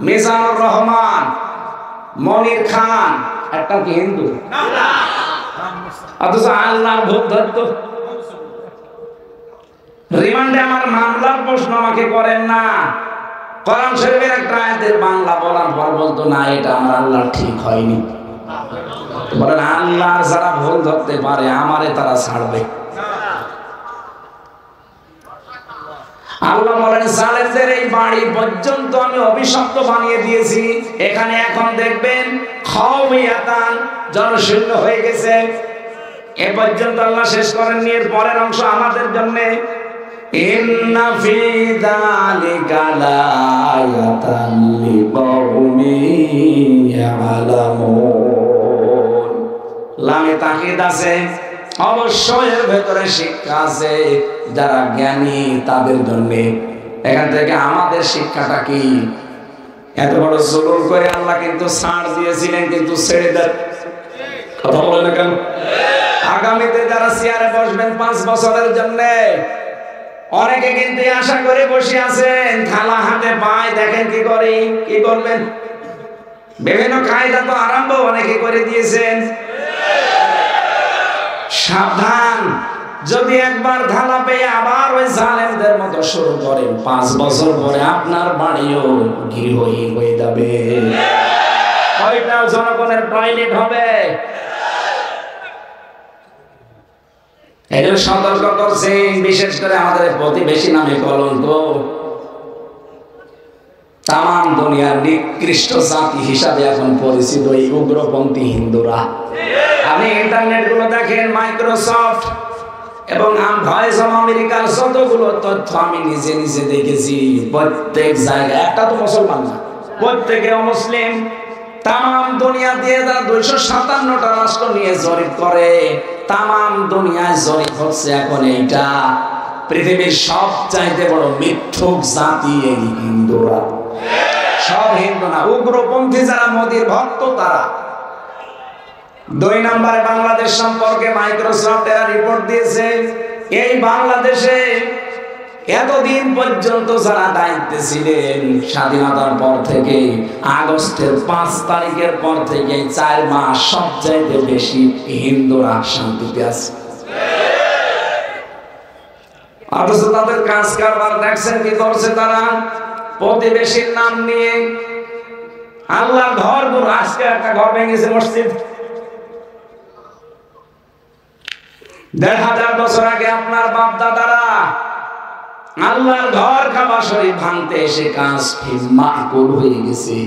মিজানুর রহমান, মনির খান, একটা কি হিন্দু? অথচ আল্লাহর ভূত ধরতো। রিমান্ডে আমার মামলার প্রশ্ন আমাকে করেন না। কোরআন শরীফের একটা আয়াতের বাংলা বলার পর বলতো না, এটা আমার আল্লাহ ঠিক হয়নি। বলেন আল্লাহর যারা ভুল ধরতে পারে আমারে তারা ছাড়বে? আল্লাহ বলেন জালেমদের এই বাড়ি পর্যন্ত আমি অভিশপ্ত বানিয়ে দিয়েছি। এখানে এখন দেখবেন খাওয়াতান জনশূন্য হয়ে গেছে। এ পর্যন্ত আল্লাহ শেষ করেননি। এর পরের অংশ আমাদের জন্য। ইন্না ফি যালিকা লায়াতান লিকাউমিন ইয়ালামুন। লামে তাকিদ আছে, অবশ্যই এর ভেতরে শিক্ষা আছে যারা জ্ঞানী তাদের জন্য। এখান থেকে আমাদের শিক্ষাটা কি? এত বড় জুলুম করে আল্লাহ কিন্তু ছাড় দিয়েছিলেন, কিন্তু ছেড়ে দেন। কথা বলেন না কেন? আগামীতে যারা চেয়ারে বসবেন 5 বছরের জন্য, অনেকে কিন্তু আশা করে বসে আছেন, থালা হাতে পায়, দেখেন কি করে, কি করবেন। বিভিন্ন কায়দা তো আরম্ভ অনেকে করে দিয়েছেন। সাবধান, যদি একবার ধালা পেয়ে আবার ওই জালেমদের মতো শুরু করেন, 5 বছর পরে আপনার বাড়িও গৃহহীন হয়ে যাবে। কয়টাও জনগণের টয়লেট হবে। এগুলো সতর্ক করছে, বিশেষ করে আমাদের প্রতিবেশী নামে কলঙ্ক। তাম দুনিয়ার নিকৃষ্ট জাতি হিসাবে এখন পরিচিত এই উগ্রপন্থী হিন্দুরা। আপনি ইন্টারনেট গুলো দেখেন, মাইক্রোসফট এবং ভয়েস অফ আমেরিকার যতগুলো তথ্য আমি নিজে নিজে দেখেছি, প্রত্যেক জায়গায়, একটা তো মুসলমান না, প্রত্যেকে অমুসলিম। তাম দুনিয়া দিয়ে তারা 257টা রাষ্ট্র নিয়ে জরিপ করে। তাম দুনিয়ায় জরিপ হচ্ছে এখন এইটা, পৃথিবীর সবচাইতে বড় মিথ্যুক জাতি এই হিন্দুরা। সব হিন্দু না, উগ্রপন্থী যারা মোদির ভক্ত তারা। 2 নম্বরে বাংলাদেশ সম্পর্কে মাইক্রোসফট এরা রিপোর্ট দিয়েছে, এই বাংলাদেশে এতদিন পর্যন্ত যারা দায়িত্বে ছিলেন, স্বাধীনতার পর থেকে আগস্টের 5 তারিখের পর থেকে 4 মাস সবচাইতে বেশি হিন্দুরা শান্তিতে আছে। অথচ তাদের কাজ কারবার দেখছেন কি করছে তারা? প্রতিবেশীর নাম নিয়ে আল্লাহর ঘর, আজকে একটা ঘর ভেঙেছে মসজিদ। 1000 বছর আগে আপনার বাপ দাদারা আল্লাহর ঘর কাবা শরীফ ভাঙতে এসে কাজ মাকুল হয়ে গেছে।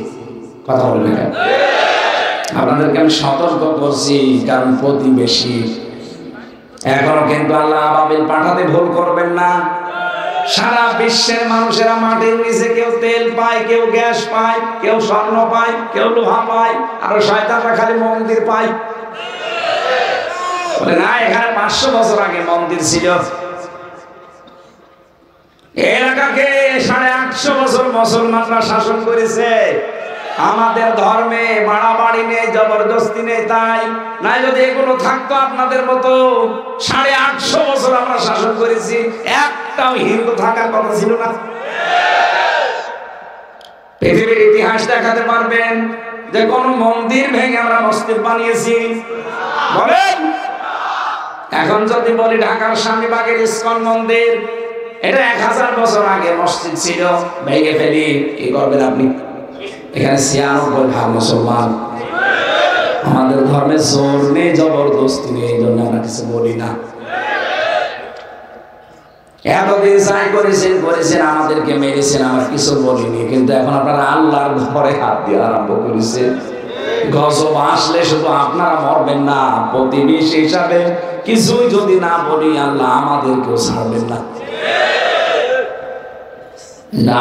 কথা বলবেন না? আপনাদেরকে আমি সতর্ক করছি, কারণ প্রতিবেশী। এখনো কিন্তু আল্লাহ আবাবিল পাঠাতে ভুল করবেন না। সারা বিশ্বের মানুষেরা মাটির নিচে কেউ তেল পায়, কেউ গ্যাস পায়, কেউ স্বর্ণ পায়, কেউ লোহা পায়, আর শয়তানরা খালি মন্দির পায়। বলে না, এখানে 500 বছর আগে মন্দির ছিল। এলাকাকে 850 বছর মুসলমানরা শাসন করেছে। আমাদের ধর্মে বাড়াবাড়ি নেই, জবরদস্তি নেই। তাই নাই যদি এগুলো থাকতো আপনাদের মতো, 850 বছর আমরা শাসন করেছি, একটাও হিন্দু থাকার কথা ছিল না। পৃথিবীর ইতিহাস দেখাতে পারবেন যে কোন মন্দির ভেঙে আমরা মসজিদ বানিয়েছি? বলেন। এখন যদি বলি ঢাকার শামীবাগের ইসকন মন্দির, এটা 1000 বছর আগে মসজিদ ছিল, ভেঙে ফেলি, কি করবেন আপনি? এখানে 96% মুসলমান। আমাদের ধর্মে জোর নেই, জবরদস্তি নেই, এই জন্য আমরা কিছু বলি না। এতদিন চাই করেছেন আমাদেরকে মেরেছেন, আমরা কিছু বলিনি, কিন্তু এখন আপনারা আল্লাহর ঘরে হাত দিয়ে আরম্ভ করেছেন। গজব আসলে শুধু আপনারা মরবেন না, প্রতিবেশী হিসাবে কিছুই যদি না বলি আল্লাহ আমাদেরকেও ছাড়বেন না।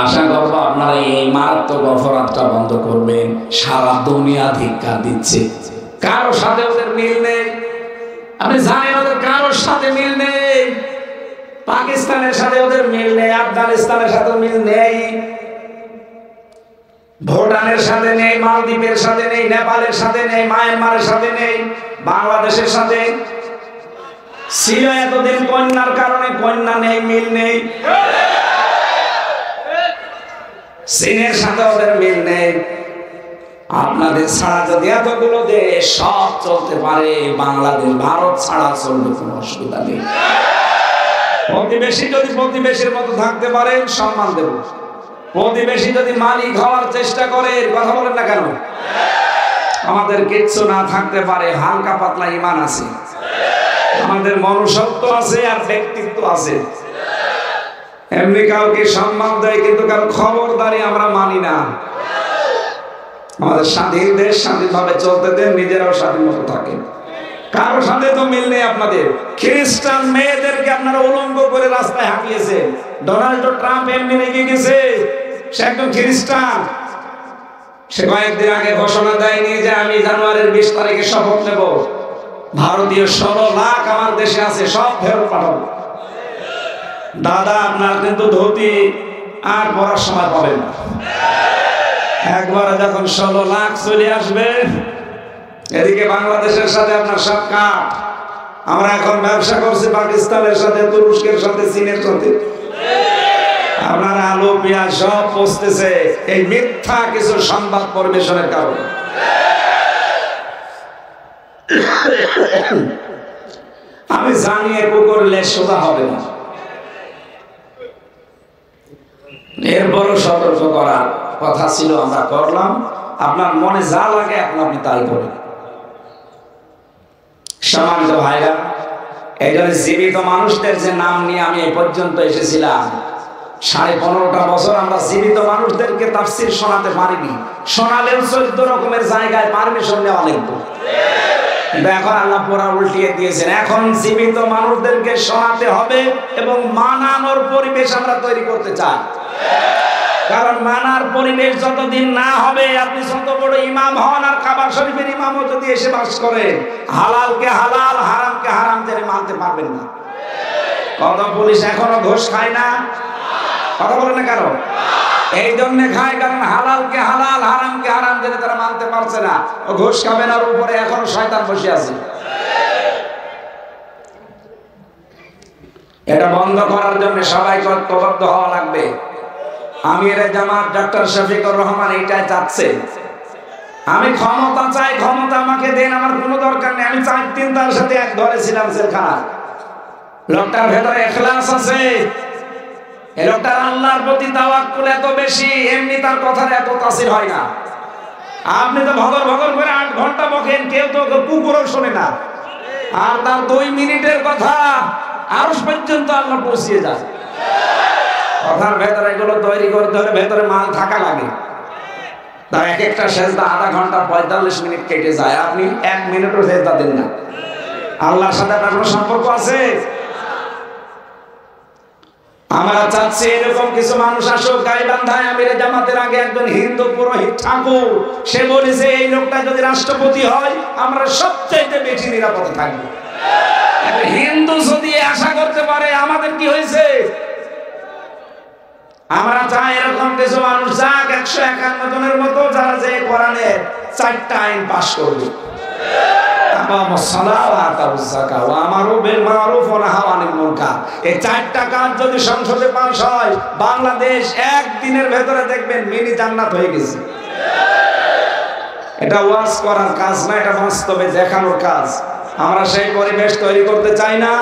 আশা করবো আপনারা এই মারাত্মক অপরাধটা বন্ধ করবেন। সারা দুনিয়া ধিক্কার দিচ্ছে, কারো সাথে ওদের মিল নেই। আপনি জানেন ওদের কারোর সাথে মিল নেই। পাকিস্তানের সাথে ওদের মিল নেই, আফগানিস্তানের সাথে মিল নেই, ভুটানের সাথে নেই, মালদ্বীপের সাথে নেই, নেপালের সাথে নেই, মায়ানমারের সাথে নেই, বাংলাদেশের সাথে ছিল এতদিন কন্যার কারণে, কন্যা নেই, মিল নেই। চীনের সাথে ওদের মিল নেই। আপনাদের ছাড়া যদি এতগুলো দেশ সব চলতে পারে, বাংলাদেশ ভারত ছাড়া চলবে, কোনো অসুবিধা নেই। প্রতিবেশী যদি প্রতিবেশীর মতো থাকতে পারেন, সম্মান দেব। প্রতিবেশী যদি মালিক হওয়ার চেষ্টা করে, কথা বলেন না কেন? আমাদের কিচ্ছু না থাকতে পারে, হালকা পাতলা ঈমান আছে, আমাদের মনুষ্যত্ব আছে আর ব্যক্তিত্ব আছে। এমনি কাউকে সম্মান দেয়, কিন্তু কারো খবরদারি আমরা মানি না। আমাদের স্বাধীন দেশ, স্বাধীনভাবে চলতে দেন, নিজেরাও স্বাধীন মতো থাকেন। কারো সাথে তো মিল নেই আপনাদের। খ্রিস্টান মেয়েদেরকে আপনারা উলঙ্গ করে রাস্তায় হাঁটিয়েছেন। ডোনাল্ড ট্রাম্প এমনি রেগে গেছে, সে একজন খ্রিস্টান। সে কয়েকদিন আগে ঘোষণা দেয়নি যে আমি জানুয়ারির 20 তারিখে শপথ নেব, ভারতীয় 16 লাখ আমার দেশে আছে, সব ফেরত পাঠাবো। দাদা, আপনার কিন্তু ধুতি আর পরার সময় পাবেন না। একবার যখন 16 লাখ চলে আসবে, এদিকে বাংলাদেশের সাথে আপনার সব কাট। আমরা এখন ব্যবসা করছি পাকিস্তানের সাথে, তুরস্কের সাথে, চীনের সাথে। আপনার আলু পেঁয়াজ সব পচতেছে এই মিথ্যা কিছু সংবাদ পরিবেশনের কারণে। আমি জানি একটু করলে সোজা হবে না, এরপরও সতর্ক করার কথা ছিল, আমরা করলাম। আপনার মনে যা লাগে এখন আপনি তাই করেন। সম্মানিত ভাইরা, এই জন্য জীবিত মানুষদের যে নাম নিয়ে আমি এই পর্যন্ত এসেছিলাম, 15.5টা বছর আমরা জীবিত মানুষদেরকে তাফসীর শোনাতে পারিনি। শোনালেও 14 রকমের জায়গায় পারমিশন নেওয়া লাগতো, কিন্তু এখন আল্লাহ পুরা উল্টিয়ে দিয়েছেন। এখন জীবিত মানুষদেরকে শোনাতে হবে এবং মানানোর পরিবেশ আমরা তৈরি করতে চাই। কারণ মানার পরিবেশ যতদিন না হবে, আপনি যত বড় ইমাম হন আর কাবা শরীফের ইমামও যদি এসে বাস করেন, হালালকে হালাল, হারামকে হারাম জেনে মানতে পারবেন না। কত পুলিশ এখনো ঘুষ খায় না? কথা বলে না কেন? এই জন্য খায়, কারণ হালালকে হালাল, হারামকে হারাম জেনে তারা মানতে পারছে না। ও ঘুষ খাবে না, উপরে এখনো শয়তান বসে আছে। এটা বন্ধ করার জন্য সবাই ঐক্যবদ্ধ হওয়া লাগবে। আমিরে জামাত ডক্টর শফিকুর রহমান এইটাই চাচ্ছে। আমি ক্ষমতা চাই, ক্ষমতা আমাকে দেন, আমার কোনো দরকার নেই। আমি 4 দিন তার সাথে এক ঘরে ছিলাম জেলখানা। লোকটার ভেতরে ইখলাস আছে, এই লোকটার আল্লাহর প্রতি তাওয়াক্কুল এত বেশি, এমনি তার কথার এত তাসির হয় না। আপনি তো ভগর ভগর করে 8 ঘন্টা বকেন, কেউ তো কুকুরও শোনে না। আর তার 2 মিনিটের কথা আরশ পর্যন্ত আল্লাহ পৌঁছিয়ে যায়। কথার ভেতরে এগুলো তৈরি করতে হলে ভেতরে মাল থাকা লাগে। তার এক একটা সেজদা আধা ঘন্টা 45 মিনিট কেটে যায়, আপনি 1 মিনিটও সেজদা দেন না। আল্লাহর সাথে আপনার কোনো সম্পর্ক আছে? আমরা চাচ্ছি এরকম কিছু মানুষ আসুক। গাইবান্ধায় আমিরে জামাতের আগে একজন হিন্দু পুরোহিত ঠাকুর, সে বলেছে এই লোকটা যদি রাষ্ট্রপতি হয় আমরা সবচেয়ে বেশি নিরাপদে থাকবো। হিন্দু যদি আশা করতে পারে, আমাদের কি হয়েছে? আমরা চাই এরকম কিছু মানুষ যাক, 151 জনের মতো, যারা যে কোরআনের 4টা আইন পাশ করবে। এই চারটা কাজ যদি সংসদে পাস হয়, বাংলাদেশ একদিনের ভেতরে দেখবেন মিনি জান্নাত হয়ে গেছে। এটা ওয়াজ করার কাজ না, এটা বাস্তবে দেখানোর কাজ। আমরা সেই পরিবেশ তৈরি করতে চাই না।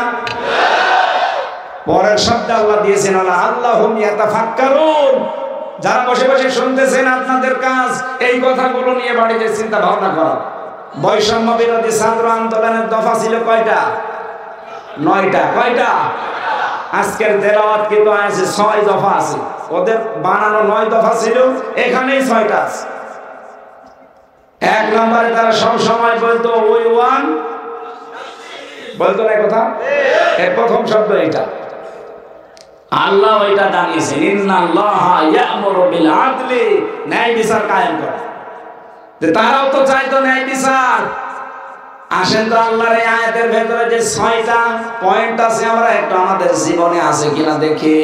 পরের শব্দে আল্লাহ দিয়েছেন আল্লাহুম ইয়াতাফাক্কারুন, যারা বসে বসে শুনতেছেন আপনাদের কাজ এই কথাগুলো নিয়ে বাড়িতে চিন্তা ভাবনা করা। বৈষম্য বিরোধী ছাত্র আন্দোলনের দফা ছিল কয়টা? 9টা। কয়টা? আজকের তেলাওয়াত কিন্তু আছে 6 দফা আছে। ওদের বানানো 9 দফা ছিল, এখানেই 6টা আছে। 1 নম্বরে তারা সব সময় বলতো ওই ওয়ান, বলতো না কথা। এর প্রথম শব্দ এটা। আল্লাহ ওইটা জানিয়েছেন ইন্নাল্লাহা ইয়া'মুরু বিল আদলি, ন্যায় বিচার কায়েম করা। তারাও তো চাইতো ন্যায় বিচার। আসেন তো আল্লাহর এই আয়াতের ভেতরে যে 6টা পয়েন্ট আছে, আমরা একটু আমাদের জীবনে আছে কিনা দেখি।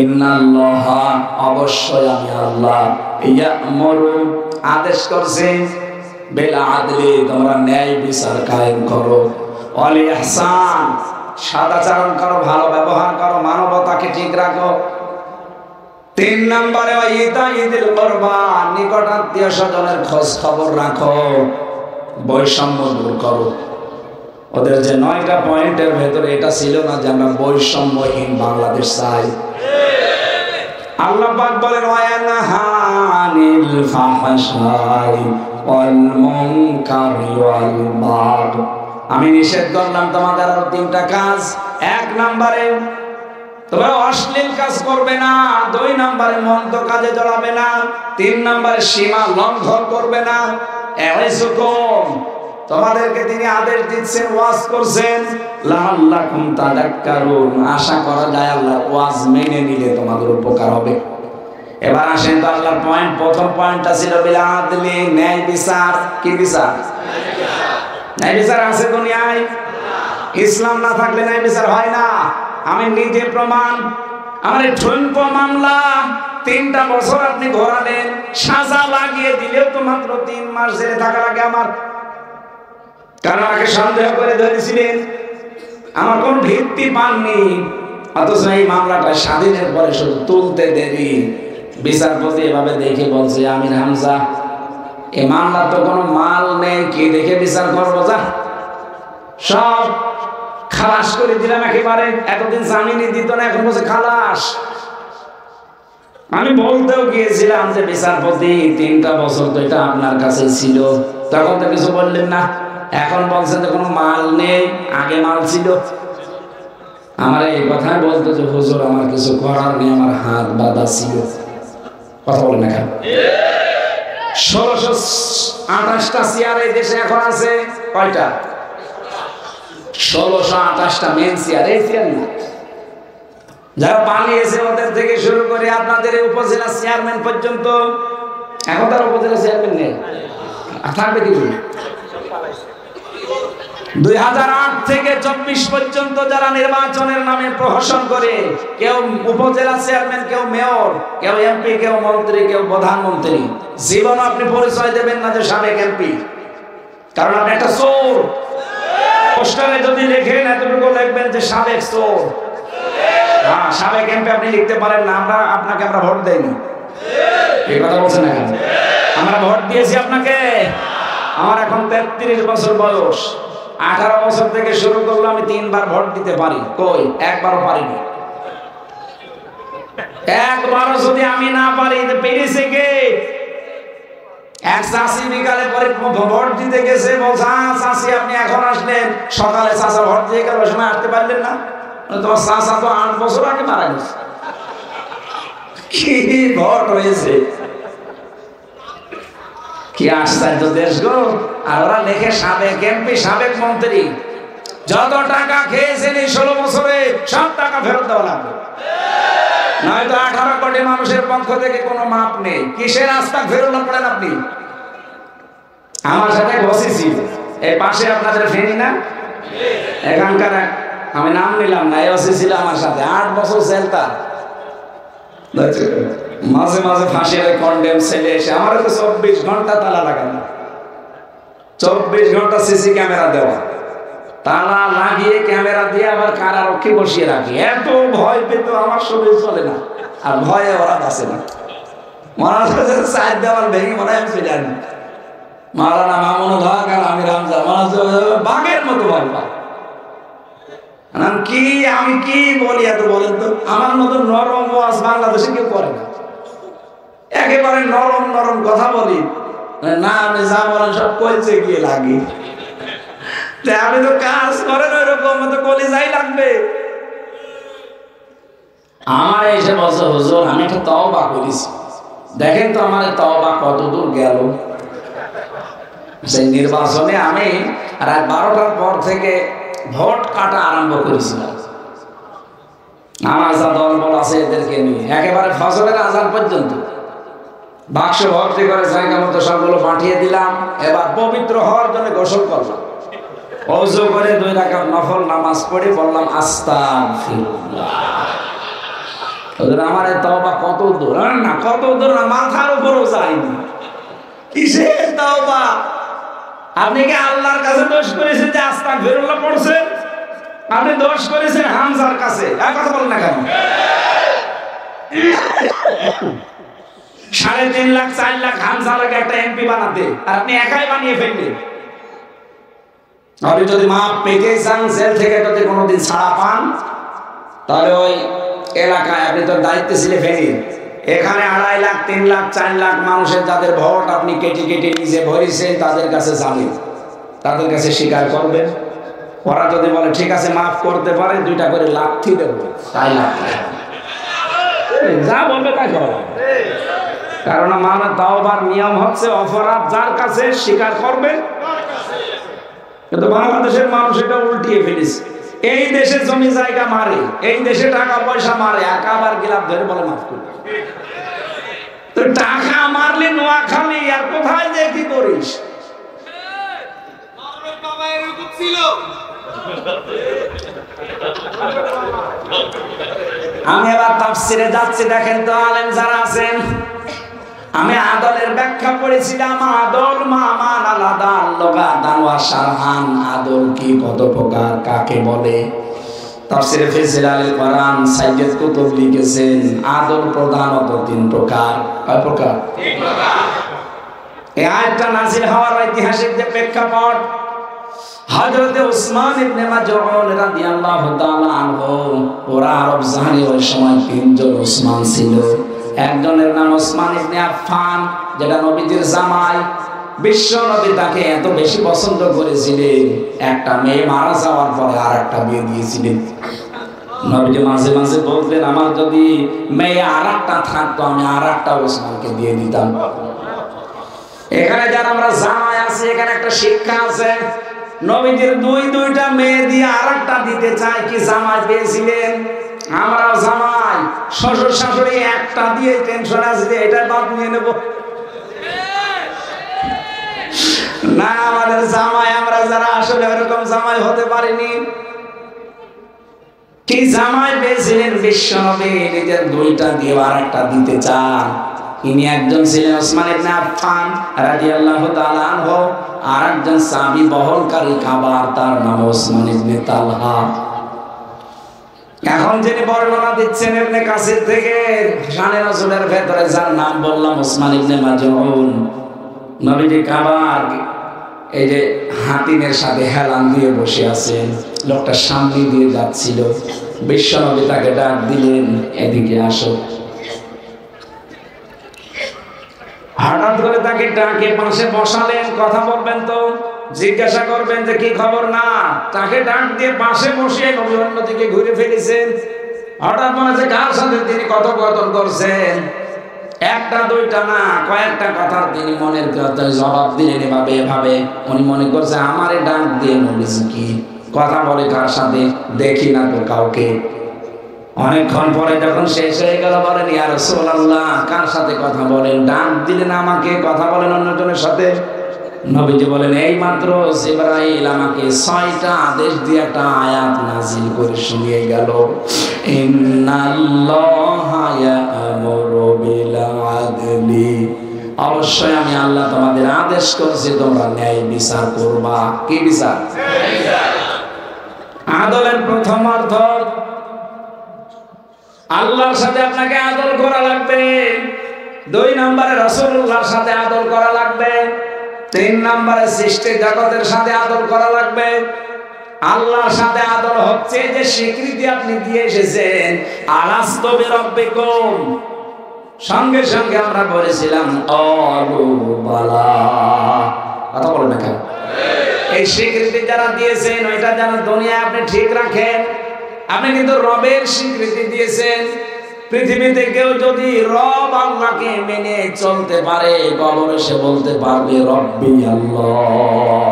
ইন্নাল্লাহা, অবশ্যই আমি আল্লাহ, ইয়া'মুরু, আদেশ করছেন, বিল আদলি, তোমরা ন্যায় বিচার কায়েম করো, ওয়াল ইহসান, সদাচরণ করো, ভালো ব্যবহার করো, মানবতাকে ঠিক রাখো। 3 নম্বরে ইতাইদিল কুরবা, নিকট আত্মীয় স্বজনের খোঁজ খবর রাখো, বৈষম্য দূর করো। ওদের যে 9টা পয়েন্টের ভেতরে এটা ছিল না যে আমরা বৈষম্যহীন বাংলাদেশ চাই। আল্লাহ পাক বলেন ওয়ায়ানহা আনিল ফাহশাই ওয়াল মুনকারি ওয়াল বাগয়, আমি নিষেধ করলাম তোমাদের আরো 3টা কাজ। 1 নম্বরে তোমরা অশ্লীল কাজ করবে না, 2 নম্বরে মন্দ কাজে জড়াবে না, 3 নম্বরে সীমা লঙ্ঘন করবে না। এওয়াইসুকুম, তোমাদেরকে তিনি আদেশ দিচ্ছেন, ওয়াজ করছেন, লাআল্লাকুম তাযাক্কারুন, আশা করা যায় আল্লাহর ওয়াজ মেনে নিলে তোমাদের উপকার হবে। এবার আসেন তো আল্লাহর পয়েন্ট। প্রথম পয়েন্টটা ছিল বিল আদলি, ন্যায় বিচার। কি বিচার? ন্যায় বিচার আছে দুনিয়ায়। ইসলাম না থাকলে ন্যায় বিচার হয় না। আমি নিজে প্রমাণ। আমার এই ঠুনপ মামলা 3টা বছর আপনি ঘোরালেন, সাজা লাগিয়ে দিলেও তো মাত্র 3 মাস জেলে থাকা লাগে আমার। কারণ আমাকে সন্দেহ করে ধরেছিলেন, আমার কোন ভিত্তি পাননি। অথচ এই মামলাটা স্বাধীনের পরে শুধু তুলতে দেরি। বিচারপতি এভাবে দেখে বলছে, আমির হামজা, এই মামলা তো কোনো মাল নেই, কি দেখে বিচার করবো, যা সব খালাস করে দিলাম একেবারে। এতদিন জামিনই দিত না, এখন বলছে খালাস। আমি বলতেও গিয়েছিলাম যে বিচারপতি 3টা বছর তো এটা আপনার কাছে ছিল, তখন তো কিছু বললেন না। এখন বলছেন যে কোনো মাল নেই, আগে মাল ছিল। আমার এই কথাই বলতো যে হুজুর আমার কিছু করার নেই, আমার হাত বাঁধা ছিল। কথা বলেন না কেন? 1628টা চেয়ার এই দেশে এখন আছে। কয়টা? 1628টা মেন চেয়ার। এই চেয়ার না, যারা পালিয়েছে ওদের থেকে শুরু করে আপনাদের উপজেলা চেয়ারম্যান পর্যন্ত, এখন তার উপজেলা চেয়ারম্যান নেই, থাকবে কি? 2008 থেকে 24 পর্যন্ত যারা নির্বাচনের নামে প্রহসন করে, কেউ উপজেলা চেয়ারম্যান, কেউ মেয়র, কেউ এমপি, কেউ মন্ত্রী, কেউ প্রধানমন্ত্রী, জীবন আপনি পরিচয় দেবেন না যে সাবেক এমপি, কারণ আপনি একটা চোর। পোস্টারে যদি লেখেন এতটুকু লিখবেন যে সাবেক চোর। হ্যাঁ, সাবেক এমপি আপনি লিখতে পারেন না। আপনাকে আমরা ভোট দেইনি। এই কথা বলছেন না কেন? আমরা ভোট দিয়েছি আপনাকে। আমার এখন 33 বছর বয়স। 18 বছর থেকে শুরু করলো, আমি 3 বার ভোট দিতে পারি। কই, একবারও পারিনি। একবারও যদি আমি না পারি, পেরেছে কে? এক চাষি বিকালে পরে ভোট দিতে গেছে, বলছে চাষি আপনি এখন আসলেন, সকালে চাষা ভোট দিয়ে গেল, সময় আসতে পারলেন না? তোমার চাষা তো 8 বছর আগে মারা গেছে। কি ভোট হয়েছে, কি আশ্চর্য দেশ গো। আর ওরা লেখে সাবেক এমপি, সাবেক মন্ত্রী। যত টাকা খেয়েছেন এই 16 বছরে সব টাকা ফেরত দেওয়া লাগবে, নয়তো 18 কোটি মানুষের পক্ষ থেকে কোনো মাপ নেই। কিসের রাস্তা ফেরত পড়েন আপনি? আমার সাথে বসেছি এই পাশে আপনাদের ফেনি না, এখানকার আমি নাম নিলাম না, এই ছিল আমার সাথে 8 বছর জেল। তার মাঝে মাঝে ফাঁসির কন্ডেম ছেলে এসে আমার তো 24 ঘন্টা তালা লাগানো। 24 ঘন্টা সিসি ক্যামেরা দেওয়া, তালা লাগিয়ে ক্যামেরা দিয়ে আবার কারারক্ষী বসিয়ে রাখি। এত ভয় পেত আমার শরীর চলে না, আর ভয়ে ওরা বাঁচে না। চার দেওয়াল ভেঙে মনে হয় চলে আনি মাওলানা মামুনুল হক আর আমি রামজা বাঘের মতো ভয় পাই। কি আমি কি বলি এত বলেন তো? আমার মতো নরম ওয়াজ বাংলাদেশে কেউ করে না। একেবারে নরম নরম কথা বলি না, আপনি যা বলেন সব কইছে গিয়ে লাগে। আপনি তো কাজ করেন ওইরকম, তো কলিজাই লাগবে। আমার এসে বলছে হুজুর আমি একটা তওবা করেছি, দেখেন তো আমার তওবা কত দূর গেল। সেই নির্বাচনে আমি রাত 12টার পর থেকে ভোট কাটা আরম্ভ করেছিলাম। আমার যা দলবল আছে এদেরকে নিয়ে একেবারে ফজরের আজান পর্যন্ত বাক্স ভর্তি করে জায়গা মতো সবগুলো পাঠিয়ে দিলাম। এবার পবিত্র হওয়ার জন্য গোসল করলাম, ওযু করে 2 রাকাত নফল নামাজ পড়ে বললাম আস্তাগফিরুল্লাহ। ওদের আমার তওবা কত দূর না, কত দূর না, মাথার উপরও যায়নি। কিসের তওবা? আপনি কি আল্লাহর কাছে দোষ করেছেন যে আস্তাগফিরুল্লাহ পড়ছেন? আপনি দোষ করেছেন হামজার কাছে। আর কথা বলেন না কেন? 3.5 লাখ 4 লাখ হামজা লাগে একটা এমপি বানাতে, আর আপনি একাই বানিয়ে ফেললেন। আপনি যদি মাপ পেতে চান, জেল থেকে যদি কোনোদিন ছাড়া পান, তাহলে ওই এলাকায় আপনি তো দায়িত্বে ছিলেন ফেনি, এখানে 2.5 লাখ 3 লাখ 4 লাখ মানুষের যাদের ভোট আপনি কেটে কেটে নিজে ভরেছেন, তাদের কাছে যাবেন, তাদের কাছে স্বীকার করবেন। ওরা যদি বলে ঠিক আছে মাফ করতে পারে, 2টা করে লাথি দেব, তাই লাভ যা বলবে তাই করবে। কারণ আমার তাওবার নিয়ম হচ্ছে অপরাধ যার কাছে স্বীকার করবে। কিন্তু বাংলাদেশের মানুষ এটা উল্টিয়ে ফেলেছে। এই দেশে জমি জায়গা মারে, এই দেশে টাকা পয়সা মারে, আর কাবার গিলাপ ধরে বলে মাফ করবে। তো টাকা মারলে নোয়াখালী, আর কোথায় যে কি করিস? আমি এবার তাফসিরে যাচ্ছি, দেখেন তো আলেম যারা আছেন, আমি আদলের ব্যাখ্যা পড়েছিলাম। আদল মামান আলাদা লগা দানওয়া শারহান, আদল কি, কত প্রকার, কাকে বলে? তাফসিরে ফিজিল আল কোরআন সাইয়্যিদ কুতুব লিখেছেন আদল প্রধানত 3 প্রকার। কয় প্রকার? 3 প্রকার। এই আয়াতটা নাযিল হওয়ার ঐতিহাসিক যে প্রেক্ষাপট, হযরত উসমান ইবনে মাযউন রাদিয়াল্লাহু তাআলা আনহু, ওরা আরব জাহানে ওই সময় 3 জন উসমান ছিল। একজনের নাম ওসমান ইবনে আফফান, যেটা নবীজির জামাই। বিশ্ব নবী তাকে এত বেশি পছন্দ করেছিলেন, একটা মেয়ে মারা যাওয়ার পরে আরেকটা বিয়ে দিয়েছিলেন। নবীজি মাঝে মাঝে বলতেন আমার যদি মেয়ে আরেকটা থাকতো আমি আরেকটা ওসমানকে দিয়ে দিতাম। এখানে যারা আমরা জামাই আছি, এখানে একটা শিক্ষা আছে। নবীজির 2টা মেয়ে দিয়ে আরেকটা দিতে চায় কি জামাই পেয়েছিলেন? আমরা জামাই, শ্বশুর শাশুড়ি একটা দিয়ে টেনশন আছে, এটা বাদ নিয়ে নেব না। আমাদের জামাই, আমরা যারা আসলে এরকম জামাই হতে পারিনি, কি জামাই পেয়েছিলেন বিশ্ব নবী, নিজের 2টা দিয়ে আরেকটা দিতে চান। ইনি একজন ছিলেন ওসমান ইবনে আফফান রাদিয়াল্লাহু তাআলা আনহু, আর একজন সাহাবী বহনকারী খাবার, তার নাম ওসমান ইবনে তালহা। এখন যিনি বর্ণনা দিচ্ছেন ইবনে কাসির থেকে, শানে রাসূলের ভেতরে যার নাম বললাম ওসমান ইবনে মাযউন, নবীজি খাবার এই যে হাতিনের সাথে হেলান দিয়ে বসে আছেন, লোকটা সামনে দিয়ে যাচ্ছিল। বিশ্ব নবী তাকে ডাক দিলেন, এদিকে আসো। হঠাৎ করে তাকে ডাকে পাশে বসালেন। কথা বলবেন তো, জিজ্ঞাসা করবেন যে কি খবর না, তাকে ডাক দিয়ে পাশে বসিয়ে নবী অন্যদিকে ঘুরে ফেলেছেন। হঠাৎ মনে হচ্ছে কার সাথে তিনি কথোপকথন করছেন। 1টা 2টা না, কয়েকটা কথার তিনি মনের জবাব দিলেন এভাবে। উনি মনে করছে আমারে ডাক দিয়ে নবীজি কি কথা বলে কার সাথে, দেখি না তো কাউকে। অনেকক্ষণ পরে যখন শেষ হয়ে গেল, বলেন ইয়া রাসূলুল্লাহ কার সাথে কথা বলেন? ডাক দিলেন আমাকে, কথা বলেন অন্যজনের সাথে। নবীজি বলেন এই মাত্র জিবরাইল আমাকে 6টা আদেশ দিয়ে একটা আয়াত নাযিল করে শুনিয়ে গেল। ইন্নাল্লাহা ইয়া'মুরু বিল আদলি, অবশ্যই আমি আল্লাহ তোমাদের আদেশ করছি তোমরা ন্যায় বিচার করবা। কি বিচার? আদলের প্রথম অর্থ আল্লাহর সাথে আপনাকে আদল করা লাগবে। 2 নম্বরে রাসূলুল্লাহর সাথে আদল করা লাগবে। 3 নম্বরে সৃষ্টি জগতের সাথে আদল করা লাগবে। আল্লাহর সাথে আদল হচ্ছে যে স্বীকৃতি আপনি দিয়ে এসেছেন, আলাস্তু বিরাব্বিকুম। সঙ্গে সঙ্গে আমরা বলেছিলাম আলু বালা। কথা বলেন না কেন? এই স্বীকৃতি যারা দিয়েছেন ওইটা যেন দুনিয়ায় আপনি ঠিক রাখেন। আপনি কিন্তু রবের স্বীকৃতি দিয়েছেন। পৃথিবীতে কেউ যদি রব আল্লাহকে মেনে চলতে পারে, কবরে সে বলতে পারবে রব্বি আল্লাহ।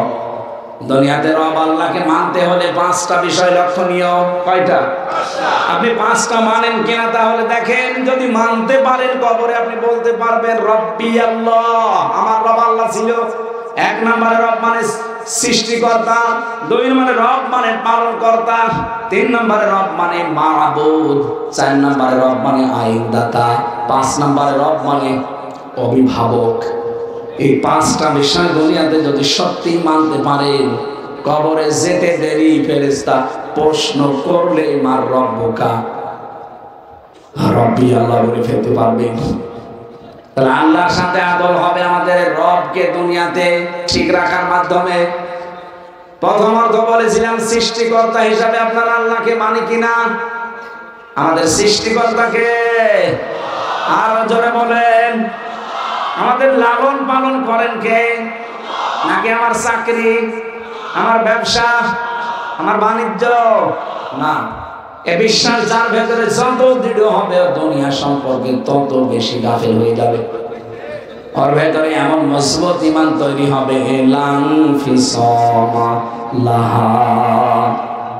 দুনিয়াতে রব আল্লাহকে মানতে হলে 5টা বিষয় লক্ষণীয়। কয়টা? আপনি 5টা মানেন কিনা তাহলে দেখেন। যদি মানতে পারেন কবরে আপনি বলতে পারবেন রব্বি আল্লাহ, আমার রব আল্লাহ ছিল। 1 নম্বরে রব মানে সৃষ্টিকর্তা, 2 নম্বরে রব মানে পালনকর্তা, 3 নম্বরে রব মানে মাবুদ, 4 নম্বরে রব মানে আইনদাতা, 5 নম্বরে রব মানে অভিভাবক। এই 5টা বিষয় দুনিয়াতে যদি সত্যি মানতে পারেন, কবরে যেতে দেরি ফেরেশতা প্রশ্ন করলে মার রব্বুকা, রব্বি আল্লাহ বলে ফেলতে পারবেন। তাহলে আল্লাহর সাথে আদল হবে আমাদের রবকে দুনিয়াতে ঠিক রাখার মাধ্যমে। প্রথম অর্থ বলেছিলাম সৃষ্টিকর্তা হিসাবে আপনার আল্লাহকে মানি কিনা। আমাদের সৃষ্টিকর্তাকে আরো জোরে বলেন। আমাদের লালন পালন করেন কে? নাকি আমার চাকরি, আমার ব্যবসা, আমার বাণিজ্য? না, এ বিশ্বাস যার ভেতরে যত দৃঢ় হবে দুনিয়া সম্পর্কে তত বেশি গাফেল হয়ে যাবে। ওর ভেতরে এমন মজবুত ঈমান তৈরি হবে লাং ফিসামা লাহা,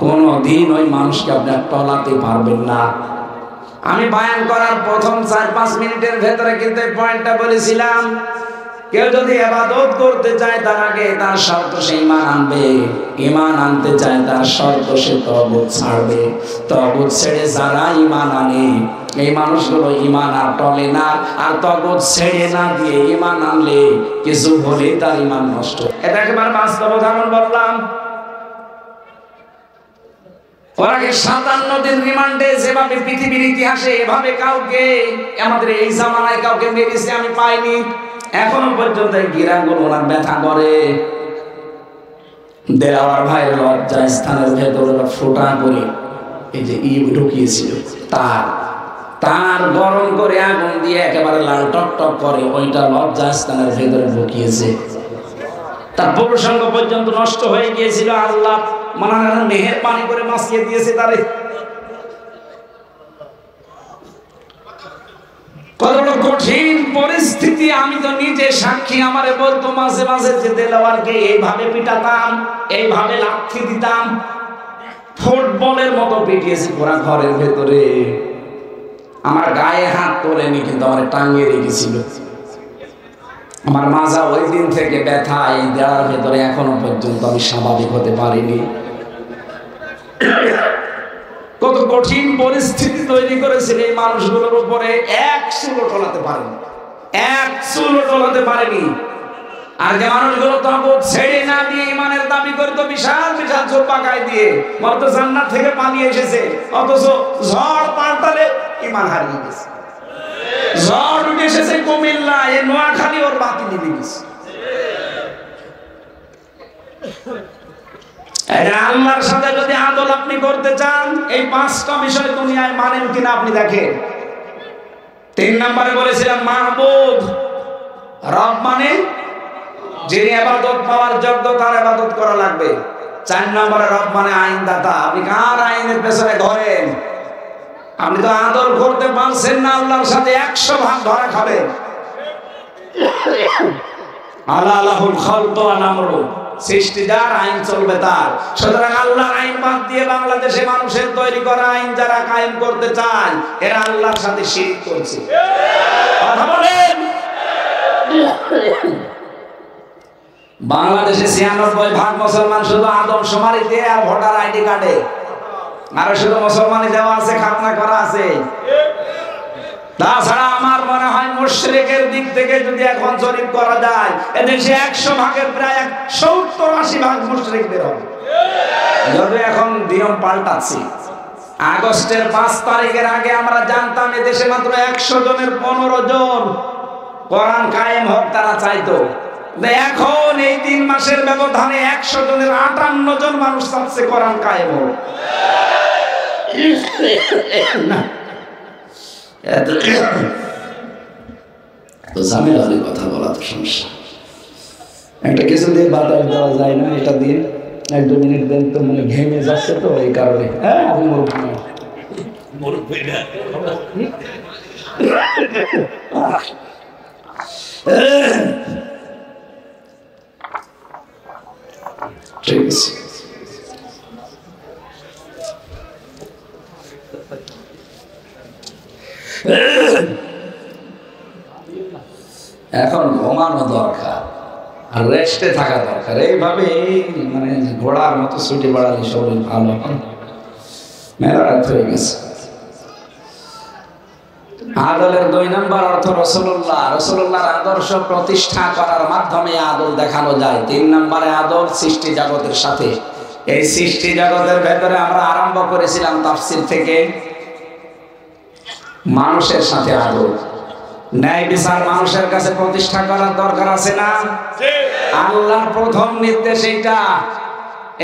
কোনদিন ওই মানুষকে আপনি টলাতে পারবেন না। আমি বয়ান করার প্রথম 4-5 মিনিটের ভেতরে কিন্তু এই পয়েন্টটা বলেছিলাম, কেউ যদি ইবাদত করতে চায় তার আগে তার শর্ত সে ঈমান আনবে। ঈমান আনতে চায় তার শর্ত সে তাগুত ছাড়বে। তাগুত ছেড়ে যারা ঈমান আনে এই মানুষগুলো ঈমান আর টলে না। আর তাগুত ছেড়ে না দিয়ে ঈমান আনলে কিছু হলে তার ঈমান নষ্ট। এটা একেবারে বাস্তব উদাহরণ বললাম। ওরাকে 57 দিন রিমান্ডে যেভাবে পৃথিবীর ইতিহাসে এভাবে কাউকে আমাদের এই জামানায় কাউকে মেরেছে আমি পাইনি। এখনো পর্যন্ত এই গিরাগুলো ওনার ব্যথা করে। দেওয়ার ভাইয়ের লজ্জা স্থানের ভেতরে ফোটা করে এই যে ঢুকিয়েছিল তার গরম করে আগুন দিয়ে একেবারে লাল টক টক করে ওইটা লজ্জা স্থানের ভেতরে ঢুকিয়েছে। তার প্রসঙ্গ পর্যন্ত নষ্ট হয়ে গিয়েছিল। আল্লাহ মানার মেহের পানি করে মাসিয়ে দিয়েছে তারে। কত কঠিন পরিস্থিতি, আমি তো নিজে সাক্ষী। আমারে বলতো মাঝে মাঝে যে দেলাওয়ারকে এইভাবে পিটাতাম, এইভাবে লাথি দিতাম, ফুটবলের মতো পিটিয়েছি পুরা ঘরের ভেতরে। আমার গায়ে হাত তোলেনি কিন্তু আমার টাঙিয়ে রেখেছিল। আমার মাজা ওই দিন থেকে ব্যথা এই দেওয়ার ভেতরে এখনো পর্যন্ত আমি স্বাভাবিক হতে পারিনি। কত কঠিন পরিস্থিতি তৈরি করেছিল এই মানুষগুলোর উপরে। এক চুলও টলাতে পারেনি, এক চুলও টলাতে পারেনি। আর যে মানুষগুলো তাগুত ছেড়ে না দিয়ে ঈমানের দাবি করতো বিশাল বিশাল চোখ পাকায় দিয়ে, মত জান্নাত থেকে পালিয়ে এসেছে, অথচ ঝড় পাল্টালে ঈমান হারিয়ে গেছে। ঝড় উঠে এসেছে কুমিল্লা, এই নোয়াখালী ওর বাতি নিভে গেছে। আল্লাহর সাথে যদি আদল আপনি করতে চান এই 5টা বিষয় দুনিয়ায় মানেন কিনা আপনি দেখেন। 3 নম্বরে বলেছিলাম মাহবুদ, রব মানে যিনি ইবাদত পাওয়ার যোগ্য তার ইবাদত করা লাগবে। 4 নম্বরে রব মানে আইনদাতা, আপনি কার আইনের পেছনে ধরেন? আপনি তো আদল করতে পারছেন না আল্লাহর সাথে, 100 ভাগ ধরা খাবেন। আলাহুল খালকু ওয়াল আমরু, সৃষ্টি যার আইন চলবে তার। সুতরাং আল্লাহর আইন বাদ দিয়ে বাংলাদেশে মানুষের তৈরি করা আইন যারা কায়েম করতে চায় এরা আল্লাহর সাথে শিরক করছে। কথা বলেন। বাংলাদেশে 96% মুসলমান শুধু আদমশুমারিতে আর ভোটার আইডি কার্ডে, আর শুধু মুসলমানই দেওয়া আছে, খাতনা করা আছে। তাছাড়া আমার মনে হয় মুশরিকের দিক থেকে যদি এখন জরিপ করা যায়, এদেশে 100 ভাগের প্রায় 70-80 ভাগ মুশরিক বের হবে। যদি এখন নিয়ম পাল্টাচ্ছি, আগস্টের 5 তারিখের আগে আমরা জানতাম এদেশে মাত্র 100 জনের 15 জন কোরআন কায়েম হোক তারা চাইতো। এখন এই 3 মাসের ব্যবধানে 100 জনের 58 জন মানুষ চাচ্ছে কোরআন কায়েম হোক। তো ঝামেলা হলে কথা বলা তো সমস্যা। একটা কিছু দিয়ে বাতাস দেওয়া যায় না, এটা দিয়ে 1-2 মিনিট দেন তো, মানে ঘেমে যাচ্ছে তো এই কারণে। হ্যাঁ আমি ঠিক আছে। এখন ঘুমানো দরকার আর রেস্টে থাকা দরকার। এইভাবে মানে ঘোড়ার মতো ছুটি বাড়ালে শরীর ভালো মেলা রাত হয়ে গেছে। আদলের 2 নম্বর অর্থ রাসূলুল্লাহ। রাসূলুল্লাহর আদর্শ প্রতিষ্ঠা করার মাধ্যমে আদল দেখানো যায়। 3 নম্বরে আদল সৃষ্টি জগতের সাথে। এই সৃষ্টি জগতের ভেতরে আমরা আরম্ভ করেছিলাম তাফসীর থেকে, মানুষের সাথে আদল। ন্যায় বিচার মানুষের কাছে প্রতিষ্ঠা করার দরকার আছে না? আল্লাহর প্রথম নির্দেশ এইটা।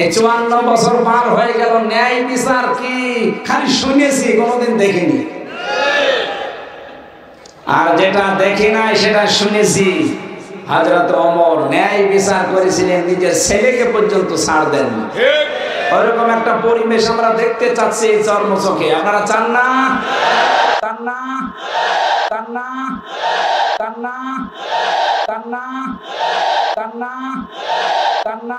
এই 54 বছর পার হয়ে গেল, ন্যায় বিচার কি খালি শুনেছি, কোনোদিন দেখিনি। আর যেটা দেখি নাই সেটা শুনেছি। হযরত ওমর ন্যায় বিচার করেছিলেন, নিজের ছেলেকে পর্যন্ত ছাড় দেন। ওইরকম একটা পরিবেশ আমরা দেখতে চাচ্ছি চর্মচোখে। আপনারা চান না? চান না? চান না? চান না? চান না? চান না? চান না?